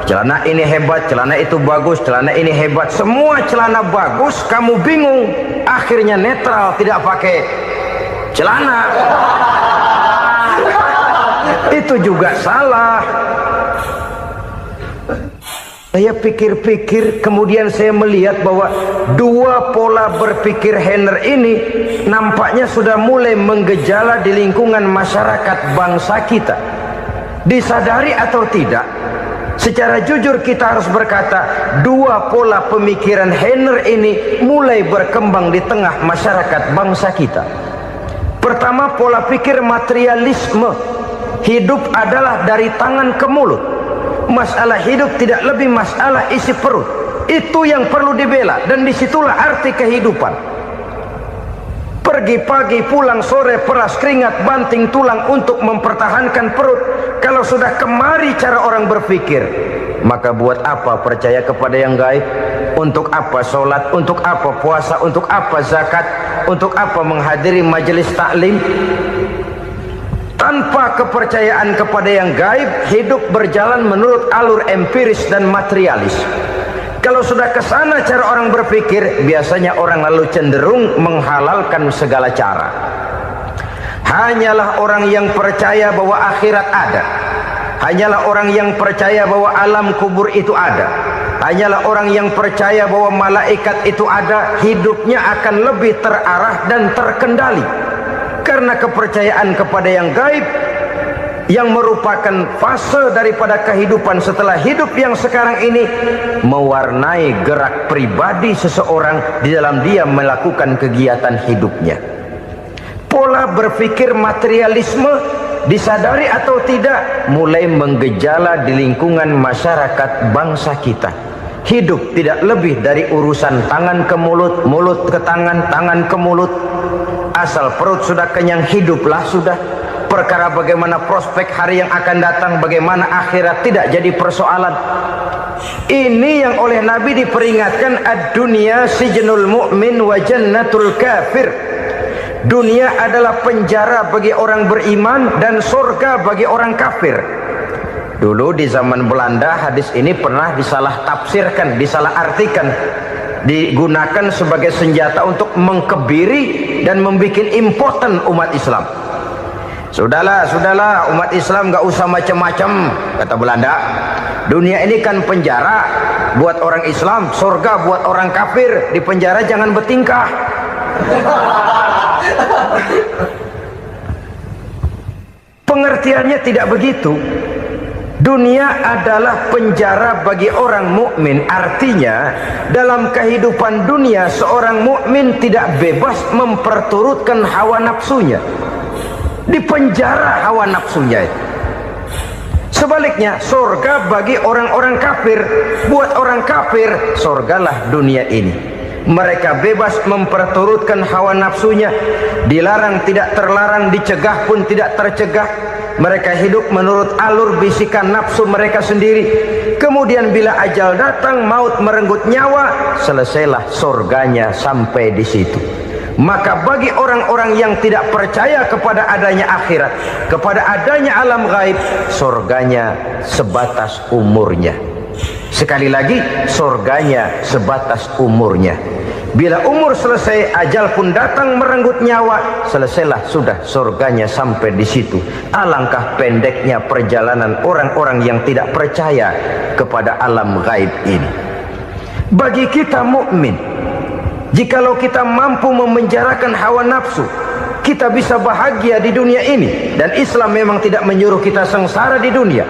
Celana ini hebat, celana itu bagus, celana ini hebat. Semua celana bagus, kamu bingung. Akhirnya netral, tidak pakai celana. Itu juga salah. Saya pikir-pikir, kemudian saya melihat bahwa dua pola berpikir Henner ini nampaknya sudah mulai menggejala di lingkungan masyarakat bangsa kita. Disadari atau tidak, secara jujur kita harus berkata, dua pola pemikiran Henner ini mulai berkembang di tengah masyarakat bangsa kita. Pertama, pola pikir materialisme. Hidup adalah dari tangan ke mulut. Masalah hidup tidak lebih masalah isi perut. Itu yang perlu dibela, dan disitulah arti kehidupan. Pergi pagi, pulang sore, peras keringat, banting tulang untuk mempertahankan perut. Kalau sudah kemari cara orang berpikir, maka buat apa percaya kepada yang gaib? Untuk apa sholat? Untuk apa puasa? Untuk apa zakat? Untuk apa menghadiri majelis taklim? Tanpa kepercayaan kepada yang gaib, hidup berjalan menurut alur empiris dan materialis. Kalau sudah ke sana cara orang berpikir, biasanya orang lalu cenderung menghalalkan segala cara. Hanyalah orang yang percaya bahwa akhirat ada, hanyalah orang yang percaya bahwa alam kubur itu ada, hanyalah orang yang percaya bahwa malaikat itu ada, hidupnya akan lebih terarah dan terkendali. Karena kepercayaan kepada yang gaib, yang merupakan fase daripada kehidupan setelah hidup yang sekarang ini, mewarnai gerak pribadi seseorang di dalam dia melakukan kegiatan hidupnya. Pola berpikir materialisme, disadari atau tidak, mulai menggejala di lingkungan masyarakat bangsa kita. Hidup tidak lebih dari urusan tangan ke mulut, mulut ke tangan, tangan ke mulut. Asal perut sudah kenyang, hiduplah sudah. Perkara bagaimana prospek hari yang akan datang, bagaimana akhirat, tidak jadi persoalan. Ini yang oleh Nabi diperingatkan, ad-dunya sijnul mu'min wa jannatul kafir. Dunia adalah penjara bagi orang beriman dan surga bagi orang kafir. Dulu di zaman Belanda hadis ini pernah disalah tafsirkan, disalah artikan, digunakan sebagai senjata untuk mengkebiri dan membuat impoten umat Islam. Sudahlah umat Islam gak usah macam-macam, kata Belanda. Dunia ini kan penjara buat orang Islam, surga buat orang kafir. Di penjara jangan bertingkah. Pengertiannya tidak begitu. Dunia adalah penjara bagi orang mukmin. Artinya dalam kehidupan dunia seorang mukmin tidak bebas memperturutkan hawa nafsunya. Di penjara hawa nafsunya. Sebaliknya surga bagi orang-orang kafir. Buat orang kafir surgalah dunia ini. Mereka bebas memperturutkan hawa nafsunya. Dilarang tidak terlarang, dicegah pun tidak tercegah. mereka hidup menurut alur bisikan nafsu mereka sendiri. Kemudian bila ajal datang, maut merenggut nyawa, selesailah surganya sampai di situ. Maka bagi orang-orang yang tidak percaya kepada adanya akhirat, kepada adanya alam gaib, surganya sebatas umurnya. Sekali lagi, surganya sebatas umurnya. Bila umur selesai, ajal pun datang merenggut nyawa, selesailah sudah surganya sampai di situ. Alangkah pendeknya perjalanan orang-orang yang tidak percaya kepada alam gaib ini. Bagi kita mukmin, jikalau kita mampu memenjarakan hawa nafsu, kita bisa bahagia di dunia ini. Dan Islam memang tidak menyuruh kita sengsara di dunia.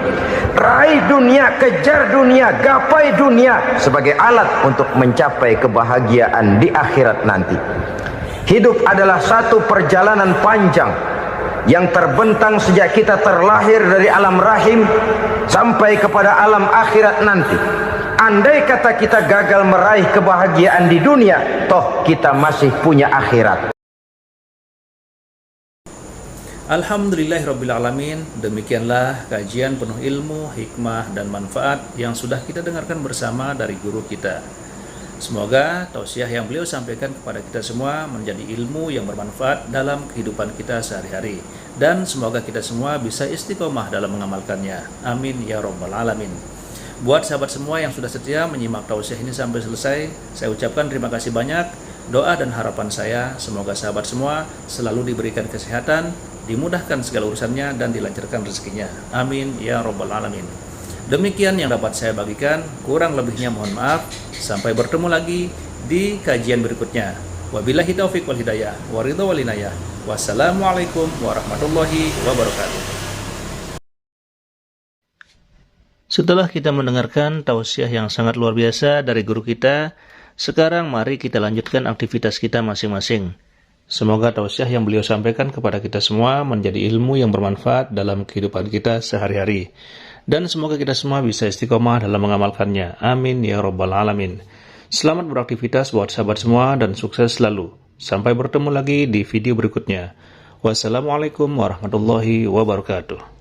Raih dunia, kejar dunia, gapai dunia sebagai alat untuk mencapai kebahagiaan di akhirat nanti. Hidup adalah satu perjalanan panjang yang terbentang sejak kita terlahir dari alam rahim sampai kepada alam akhirat nanti. Andai kata kita gagal meraih kebahagiaan di dunia, toh kita masih punya akhirat. Alhamdulillahirrabbilalamin. Demikianlah kajian penuh ilmu, hikmah, dan manfaat yang sudah kita dengarkan bersama dari guru kita. Semoga tausiah yang beliau sampaikan kepada kita semua menjadi ilmu yang bermanfaat dalam kehidupan kita sehari-hari. Dan semoga kita semua bisa istiqomah dalam mengamalkannya. Amin ya rabbal alamin. Buat sahabat semua yang sudah setia menyimak tausiah ini sampai selesai, saya ucapkan terima kasih banyak. Doa dan harapan saya, semoga sahabat semua selalu diberikan kesehatan, dimudahkan segala urusannya, dan dilancarkan rezekinya. Amin ya rabbal alamin. Demikian yang dapat saya bagikan, kurang lebihnya mohon maaf. Sampai bertemu lagi di kajian berikutnya. Wabillahi taufiq wal hidayah, waridho wal inayah. Wassalamualaikum warahmatullahi wabarakatuh. Setelah kita mendengarkan tausiah yang sangat luar biasa dari guru kita, sekarang mari kita lanjutkan aktivitas kita masing-masing. Semoga tausiah yang beliau sampaikan kepada kita semua menjadi ilmu yang bermanfaat dalam kehidupan kita sehari-hari. Dan semoga kita semua bisa istiqomah dalam mengamalkannya. Amin ya rabbal alamin. Selamat beraktivitas buat sahabat semua dan sukses selalu. Sampai bertemu lagi di video berikutnya. Wassalamualaikum warahmatullahi wabarakatuh.